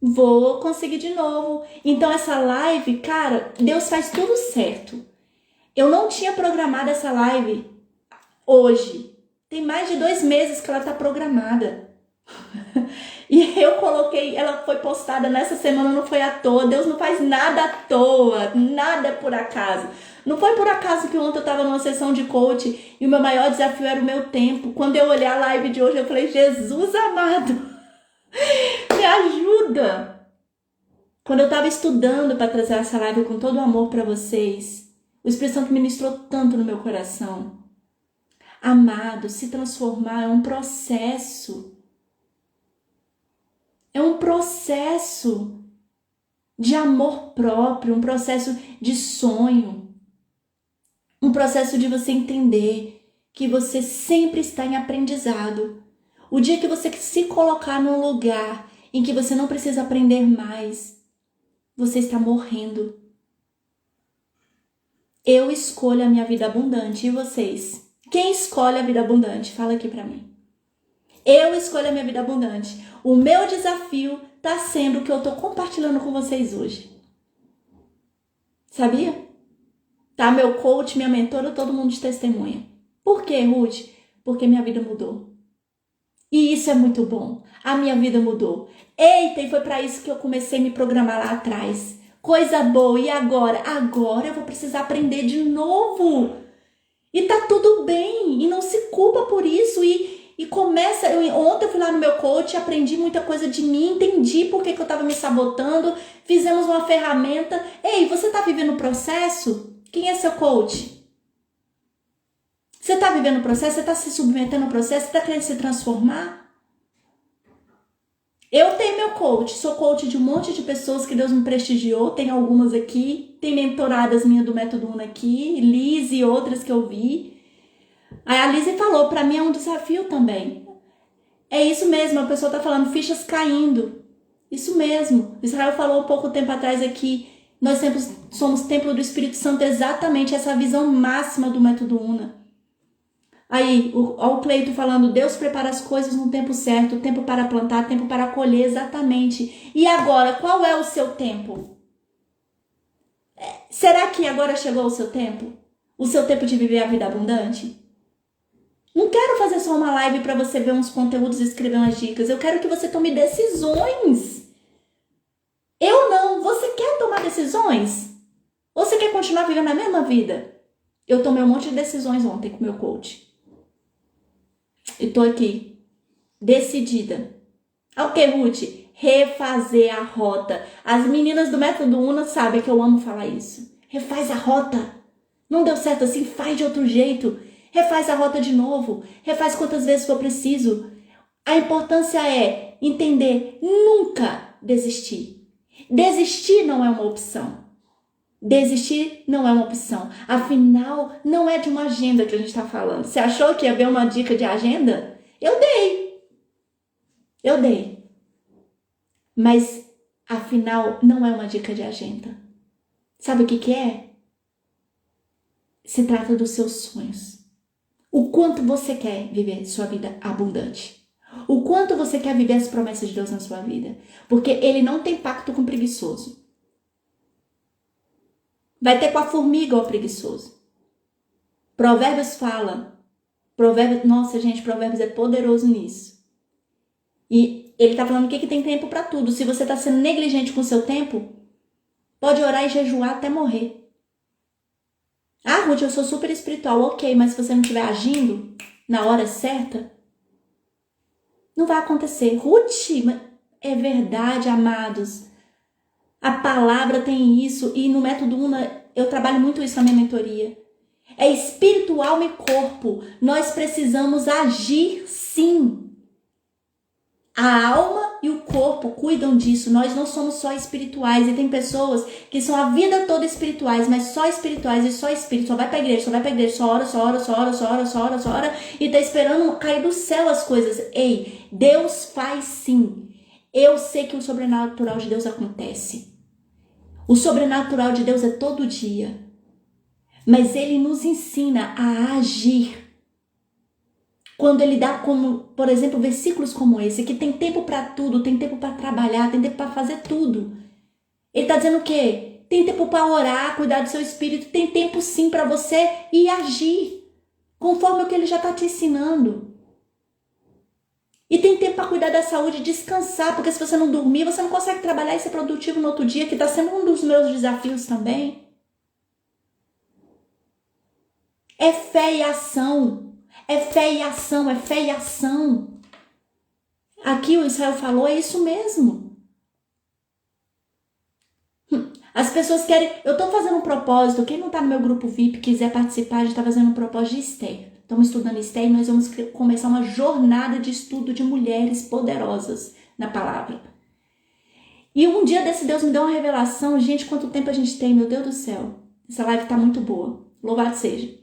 Vou conseguir de novo. Então essa live, cara, Deus faz tudo certo. Eu não tinha programado essa live hoje. Tem mais de 2 meses que ela tá programada. E eu coloquei, ela foi postada nessa semana, não foi à toa. Deus não faz nada à toa, nada por acaso. Não foi por acaso que ontem eu estava numa sessão de coach e o meu maior desafio era o meu tempo. Quando eu olhei a live de hoje, eu falei, Jesus amado, me ajuda. Quando eu estava estudando para trazer essa live com todo o amor para vocês, o Espírito Santo ministrou tanto no meu coração. Amado, se transformar é um processo. É um processo de amor próprio, um processo de sonho, um processo de você entender que você sempre está em aprendizado. O dia que você se colocar num lugar em que você não precisa aprender mais, você está morrendo. Eu escolho a minha vida abundante. E vocês? Quem escolhe a vida abundante? Fala aqui pra mim. Eu escolho a minha vida abundante. O meu desafio tá sendo o que eu tô compartilhando com vocês hoje. Sabia? Tá, meu coach, minha mentora, todo mundo de testemunha. Por quê, Ruth? Porque minha vida mudou. E isso é muito bom. A minha vida mudou. Eita, e foi para isso que eu comecei a me programar lá atrás. coisa boa, e agora? Agora eu vou precisar aprender de novo. E tá tudo bem, e não se culpa por isso, e começa, ontem eu fui lá no meu coach, aprendi muita coisa de mim, entendi por que eu tava me sabotando, fizemos uma ferramenta. Ei, você tá vivendo o processo? Quem é seu coach? Você tá vivendo o processo? Você tá se submetendo ao processo? Você tá querendo se transformar? Eu tenho meu coach, sou coach de um monte de pessoas que Deus me prestigiou, tem algumas aqui, tem mentoradas minhas do Método Una aqui, Liz e outras que eu vi. Aí a Liz falou, pra mim é um desafio também. É isso mesmo, a pessoa tá falando fichas caindo. Isso mesmo. O Israel falou um pouco tempo atrás aqui, nós somos templo do Espírito Santo, exatamente essa visão máxima do Método Una. Aí, o Cleito falando, Deus prepara as coisas no tempo certo, tempo para plantar, tempo para colher, exatamente. E agora, qual é o seu tempo? Será que agora chegou o seu tempo? O seu tempo de viver a vida abundante? Não quero fazer só uma live para você ver uns conteúdos e escrever umas dicas. Eu quero que você tome decisões. Eu não. Você quer tomar decisões? Ou você quer continuar vivendo a mesma vida? Eu tomei um monte de decisões ontem com o meu coach. E tô aqui, decidida. O que, Ruth? Refazer a rota. As meninas do Método Una sabem que eu amo falar isso. Refaz a rota. Não deu certo assim, faz de outro jeito. Refaz a rota de novo. Refaz quantas vezes for preciso. A importância é entender, nunca desistir. Desistir não é uma opção. Desistir não é uma opção. Afinal, não é de uma agenda que a gente está falando. Você achou que ia ver uma dica de agenda? Eu dei. Mas, afinal, não é uma dica de agenda. Sabe o que é? Se trata dos seus sonhos. O quanto você quer viver sua vida abundante. O quanto você quer viver as promessas de Deus na sua vida. Porque Ele não tem pacto com preguiçoso. Vai ter com a formiga ou o preguiçoso. Provérbios fala. Nossa, gente, Provérbios é poderoso nisso. E ele tá falando que tem tempo para tudo. Se você tá sendo negligente com o seu tempo, pode orar e jejuar até morrer. Ah, Ruth, eu sou super espiritual. Ok, mas se você não estiver agindo na hora certa, não vai acontecer. Ruth, é verdade, amados. A palavra tem isso, e no Método Una eu trabalho muito isso na minha mentoria. É espírito, alma e corpo. Nós precisamos agir, sim. A alma e o corpo cuidam disso. Nós não somos só espirituais. E tem pessoas que são a vida toda espirituais, mas só espirituais e só espírito. Só vai pra igreja, só ora. E tá esperando cair do céu as coisas. Ei, Deus faz sim. Eu sei que o sobrenatural de Deus acontece. O sobrenatural de Deus é todo dia. Mas Ele nos ensina a agir. Quando Ele dá, como, por exemplo, versículos como esse, que tem tempo para tudo, tem tempo para trabalhar, tem tempo para fazer tudo. Ele está dizendo o quê? Tem tempo para orar, cuidar do seu espírito, tem tempo sim para você ir agir, conforme o que Ele já está te ensinando. E tem tempo para cuidar da saúde e descansar, porque se você não dormir, você não consegue trabalhar e ser produtivo no outro dia, que está sendo um dos meus desafios também. É fé e ação. É fé e ação, é fé e ação. Aqui o Israel falou, é isso mesmo. As pessoas querem... Eu estou fazendo um propósito. Quem não está no meu grupo VIP, quiser participar, a gente está fazendo um propósito de Esther. Estamos estudando Esther e nós vamos começar uma jornada de estudo de mulheres poderosas na palavra. E um dia desse Deus me deu uma revelação. Gente, quanto tempo a gente tem, meu Deus do céu. Essa live está muito boa. Louvado seja.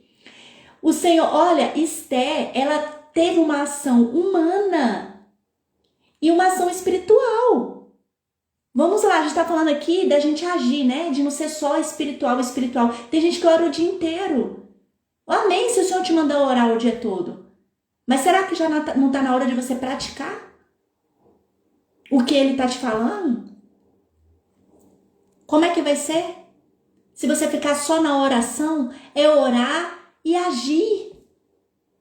O Senhor, olha, Esther, ela teve uma ação humana e uma ação espiritual. Vamos lá, a gente está falando aqui da gente agir, né? De não ser só espiritual. Tem gente que ora o dia inteiro. Amém se o Senhor te mandar orar o dia todo. Mas será que já não está na hora de você praticar o que Ele está te falando? Como é que vai ser? Se você ficar só na oração, é orar e agir.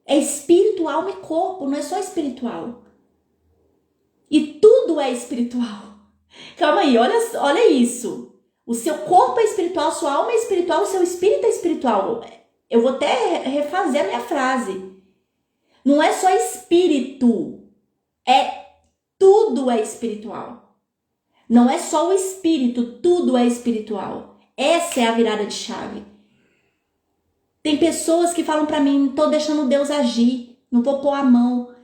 É espírito, alma e corpo, não é só espiritual. E tudo é espiritual. Calma aí, olha isso. O seu corpo é espiritual, sua alma é espiritual, o seu espírito é espiritual. Eu vou até refazer a minha frase. Não é só espírito, tudo é espiritual. Não é só o espírito, tudo é espiritual. Essa é a virada de chave. Tem pessoas que falam pra mim, tô deixando Deus agir, não vou pôr a mão.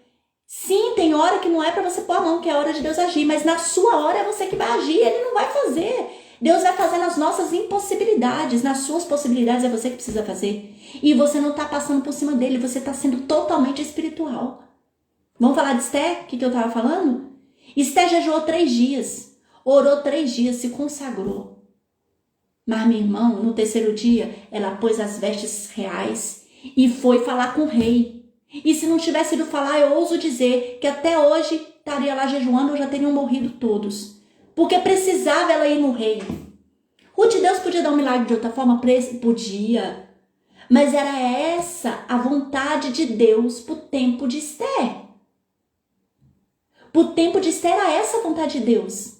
Sim, tem hora que não é pra você pôr a mão, que é a hora de Deus agir, mas na sua hora é você que vai agir, ele não vai fazer. Deus vai fazer nas nossas impossibilidades, nas suas possibilidades é você que precisa fazer. E você não tá passando por cima dele, você tá sendo totalmente espiritual. Vamos falar de Esté? O que eu tava falando? Esté jejuou 3 dias, orou 3 dias, se consagrou. Mas, meu irmão, no 3º dia, ela pôs as vestes reais e foi falar com o rei. E se não tivesse ido falar, eu ouso dizer que até hoje estaria lá jejuando ou já teriam morrido todos. Porque precisava ela ir no rei. Ruth, Deus podia dar um milagre de outra forma? Podia. Mas era essa a vontade de Deus pro tempo de Esté. Pro tempo de Esté era essa a vontade de Deus.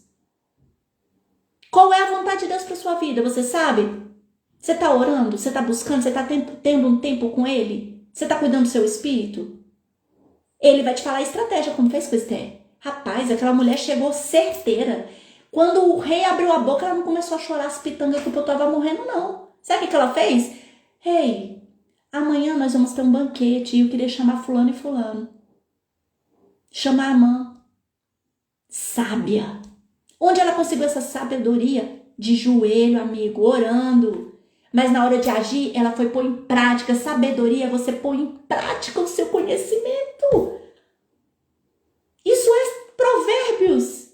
Qual é a vontade de Deus para sua vida? Você sabe? Você está orando? Você está buscando? Você está tendo um tempo com Ele? Você está cuidando do seu espírito? Ele vai te falar a estratégia, como fez com Esté. Rapaz, aquela mulher chegou certeira. Quando o rei abriu a boca, ela não começou a chorar as pitangas que o povo estava morrendo, não. Sabe o que ela fez? Rei, amanhã nós vamos ter um banquete e eu queria chamar fulano e fulano. Chamar a mãe. Sábia. Onde ela conseguiu essa sabedoria? De joelho, amigo, orando. Mas na hora de agir, ela foi pôr em prática. Sabedoria, você põe em prática o seu conhecimento. Isso é Provérbios.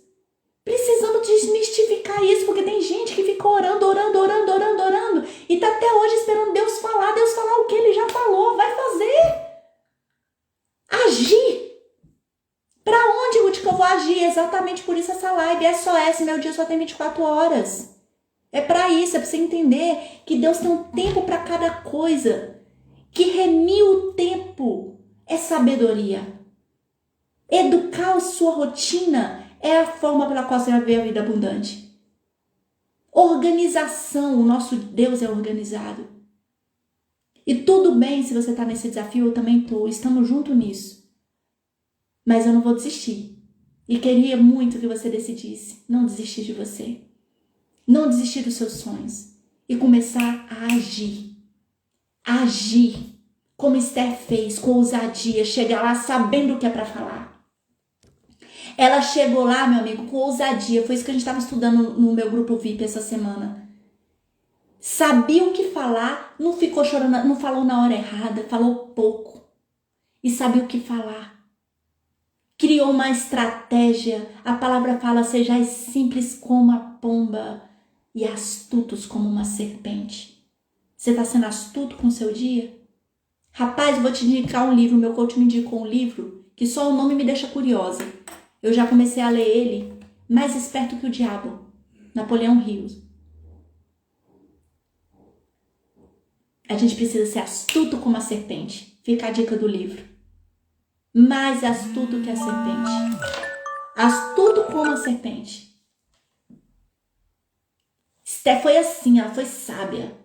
Precisamos desmistificar isso, porque tem gente que fica orando. E tá até hoje esperando Deus falar o que ele já falou. Vai fazer. Agir. Pra onde, Ruth, que eu vou agir? Exatamente por isso essa live. SOS, meu dia só tem 24 horas. É pra isso, é pra você entender que Deus tem um tempo pra cada coisa. Que remir o tempo é sabedoria. Educar a sua rotina é a forma pela qual você vai ver a vida abundante. Organização, o nosso Deus é organizado. E tudo bem se você tá nesse desafio, eu também tô. Estamos juntos nisso. Mas eu não vou desistir. E queria muito que você decidisse não desistir de você. Não desistir dos seus sonhos. E começar a agir. Agir. Como Esther fez, com ousadia. Chegar lá sabendo o que é para falar. Ela chegou lá, meu amigo, com ousadia. Foi isso que a gente estava estudando no meu grupo VIP essa semana. Sabia o que falar, não ficou chorando, não falou na hora errada, falou pouco. E sabia o que falar. Criou uma estratégia. A palavra fala, sejais simples como a pomba e astutos como uma serpente. Você está sendo astuto com o seu dia? Rapaz, vou te indicar um livro. Meu coach me indicou um livro que só o nome me deixa curiosa. Eu já comecei a ler ele. Mais Esperto que o Diabo. Napoleão Hill. A gente precisa ser astuto como a serpente. Fica a dica do livro. Mais astuto que a serpente. Astuto como a serpente. Esté foi assim, ela foi sábia.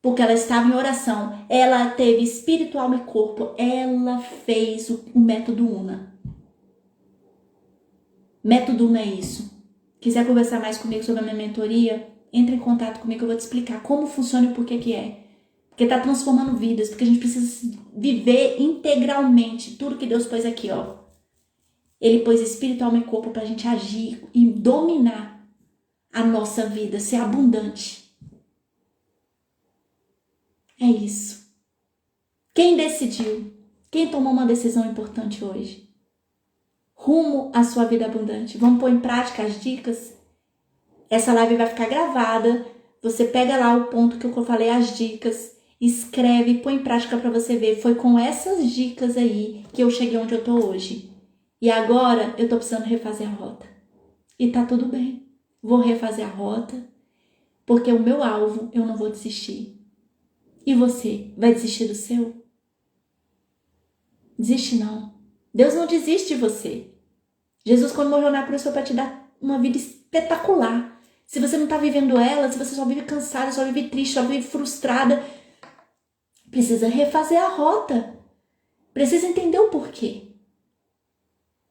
Porque ela estava em oração. Ela teve espírito, alma e corpo. Ela fez o método UNA. Método UNA é isso. Quiser conversar mais comigo sobre a minha mentoria, entre em contato comigo que eu vou te explicar como funciona e por que é. Porque está transformando vidas, porque a gente precisa viver integralmente tudo que Deus pôs aqui, ó. Ele pôs espírito, alma e corpo para a gente agir e dominar a nossa vida, ser abundante. É isso. Quem decidiu? Quem tomou uma decisão importante hoje? Rumo à sua vida abundante. Vamos pôr em prática as dicas? Essa live vai ficar gravada. Você pega lá o ponto que eu falei, as dicas. Escreve, põe em prática para você ver. Foi com essas dicas aí que eu cheguei onde eu tô hoje. E agora eu tô precisando refazer a rota. E tá tudo bem. Vou refazer a rota, porque o meu alvo eu não vou desistir. E você, vai desistir do seu? Desiste não. Deus não desiste de você. Jesus, quando morreu na cruz, foi para te dar uma vida espetacular. Se você não está vivendo ela, se você só vive cansada, só vive triste, só vive frustrada, precisa refazer a rota. Precisa entender o porquê.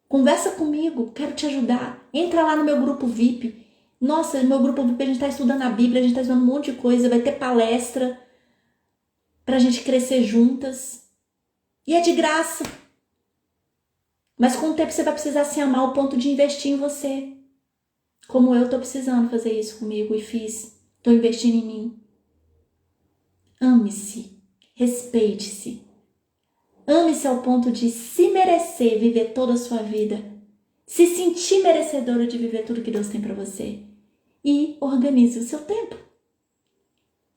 Conversa comigo, quero te ajudar. Entra lá no meu grupo VIP. Nossa, no meu grupo VIP a gente está estudando a Bíblia, a gente está estudando um monte de coisa, vai ter palestra para a gente crescer juntas. E é de graça. Mas com o tempo você vai precisar se amar ao ponto de investir em você. Como eu tô precisando fazer isso comigo e fiz. Tô investindo em mim. Ame-se. Respeite-se. Ame-se ao ponto de se merecer viver toda a sua vida. Se sentir merecedora de viver tudo que Deus tem para você. E organize o seu tempo.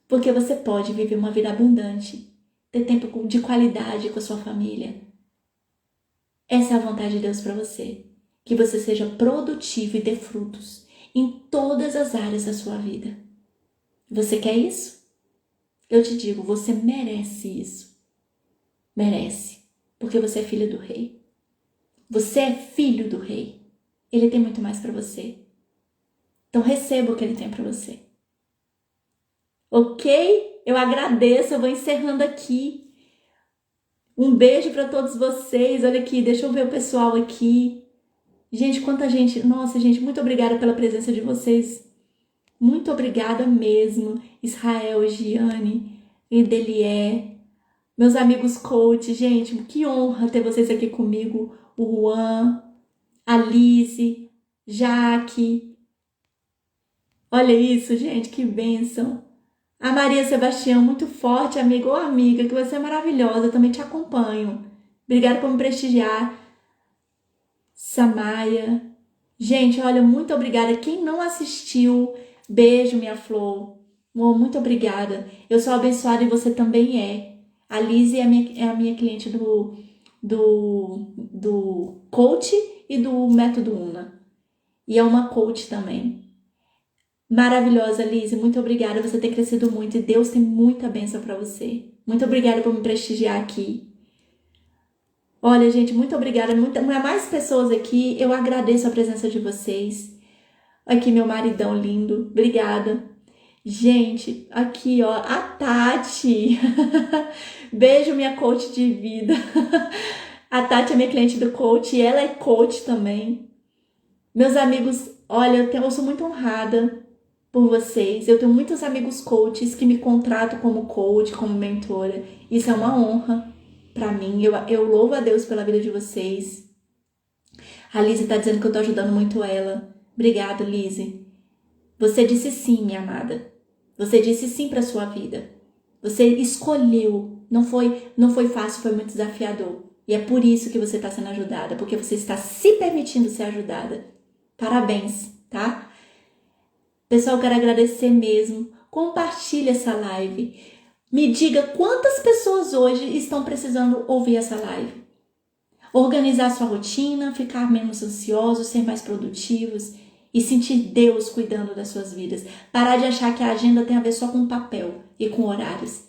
Porque você pode viver uma vida abundante. Ter tempo de qualidade com a sua família. Essa é a vontade de Deus para você. Que você seja produtivo e dê frutos em todas as áreas da sua vida. Você quer isso? Eu te digo, você merece isso. Merece. Porque você é filho do rei. Você é filho do rei. Ele tem muito mais para você. Então receba o que ele tem para você. Ok? Eu agradeço, eu vou encerrando aqui. Um beijo para todos vocês. Olha aqui, deixa eu ver o pessoal aqui. Gente, quanta gente. Nossa, gente, muito obrigada pela presença de vocês. Muito obrigada mesmo. Israel, Giane, Edelier, meus amigos coach. Gente, que honra ter vocês aqui comigo. O Juan, a Lise, Jaque. Olha isso, gente, que bênção. A Maria Sebastião, muito forte, amigo ou amiga, que você é maravilhosa, eu também te acompanho. Obrigada por me prestigiar. Samaya. Gente, olha, muito obrigada. Quem não assistiu, beijo, minha flor. Oh, muito obrigada. Eu sou abençoada e você também é. A Lise é a minha cliente do coach e do método UNA. E é uma coach também. Maravilhosa, Lise. Muito obrigada. Você tem crescido muito e Deus tem muita bênção para você. Muito obrigada por me prestigiar aqui. Olha, gente, muito obrigada. Mais pessoas aqui. Eu agradeço a presença de vocês. Aqui, meu maridão lindo. Obrigada. Gente, aqui, ó, a Tati. Beijo, minha coach de vida. A Tati é minha cliente do coach e ela é coach também. Meus amigos, olha, eu sou muito honrada por vocês. Eu tenho muitos amigos coaches que me contratam como coach, como mentora. Isso é uma honra pra mim. Eu louvo a Deus pela vida de vocês. A Lise tá dizendo que eu tô ajudando muito ela. Obrigada, Lise. Você disse sim, minha amada. Você disse sim pra sua vida. Você escolheu. Não foi fácil, foi muito desafiador. E é por isso que você está sendo ajudada, porque você está se permitindo ser ajudada. Parabéns, tá? Pessoal, eu quero agradecer mesmo. Compartilhe essa live. Me diga quantas pessoas hoje estão precisando ouvir essa live. Organizar sua rotina, ficar menos ansiosos, ser mais produtivos e sentir Deus cuidando das suas vidas. Parar de achar que a agenda tem a ver só com papel e com horários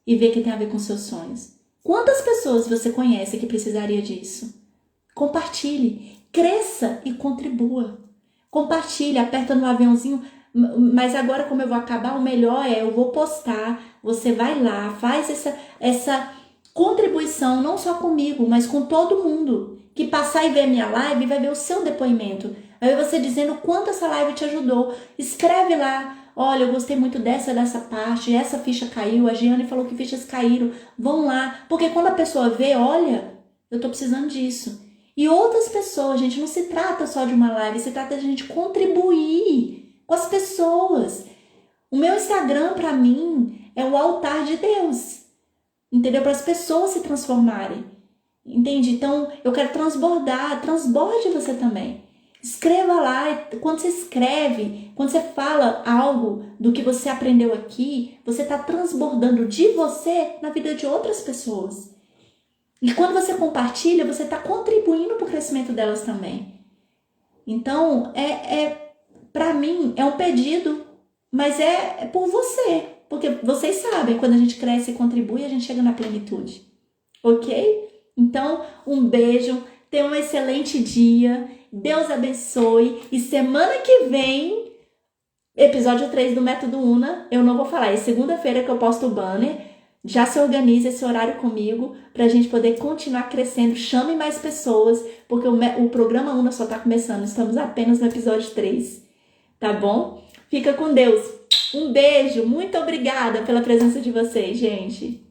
e ver que tem a ver com seus sonhos. Quantas pessoas você conhece que precisaria disso? Compartilhe, cresça e contribua. Compartilhe, aperta no aviãozinho, mas agora como eu vou acabar, o melhor é eu vou postar, você vai lá, faz essa contribuição, não só comigo, mas com todo mundo que passar e ver a minha live vai ver o seu depoimento. Aí você dizendo quanto essa live te ajudou. Escreve lá, olha, eu gostei muito dessa parte, essa ficha caiu, a Giane falou que fichas caíram, vão lá. Porque quando a pessoa vê, olha, eu tô precisando disso. E outras pessoas, gente, não se trata só de uma live, se trata de a gente contribuir com as pessoas. O meu Instagram, pra mim, é o altar de Deus. Entendeu? Para as pessoas se transformarem. Entende? Então, eu quero transbordar. Transborde você também. Escreva lá. Quando você escreve, quando você fala algo do que você aprendeu aqui, você está transbordando de você na vida de outras pessoas. E quando você compartilha, você está contribuindo para o crescimento delas também. Então, para mim, é um pedido, mas é por você. Porque vocês sabem, quando a gente cresce e contribui, a gente chega na plenitude. Ok? Então, um beijo, tenha um excelente dia, Deus abençoe e semana que vem Episódio 3 do Método Una, eu não vou falar, é segunda-feira que eu posto o banner. Já se organiza esse horário comigo pra gente poder continuar crescendo. Chame mais pessoas, porque o programa Una só tá começando. Estamos apenas no episódio 3, tá bom? Fica com Deus. Um beijo, muito obrigada pela presença de vocês, gente.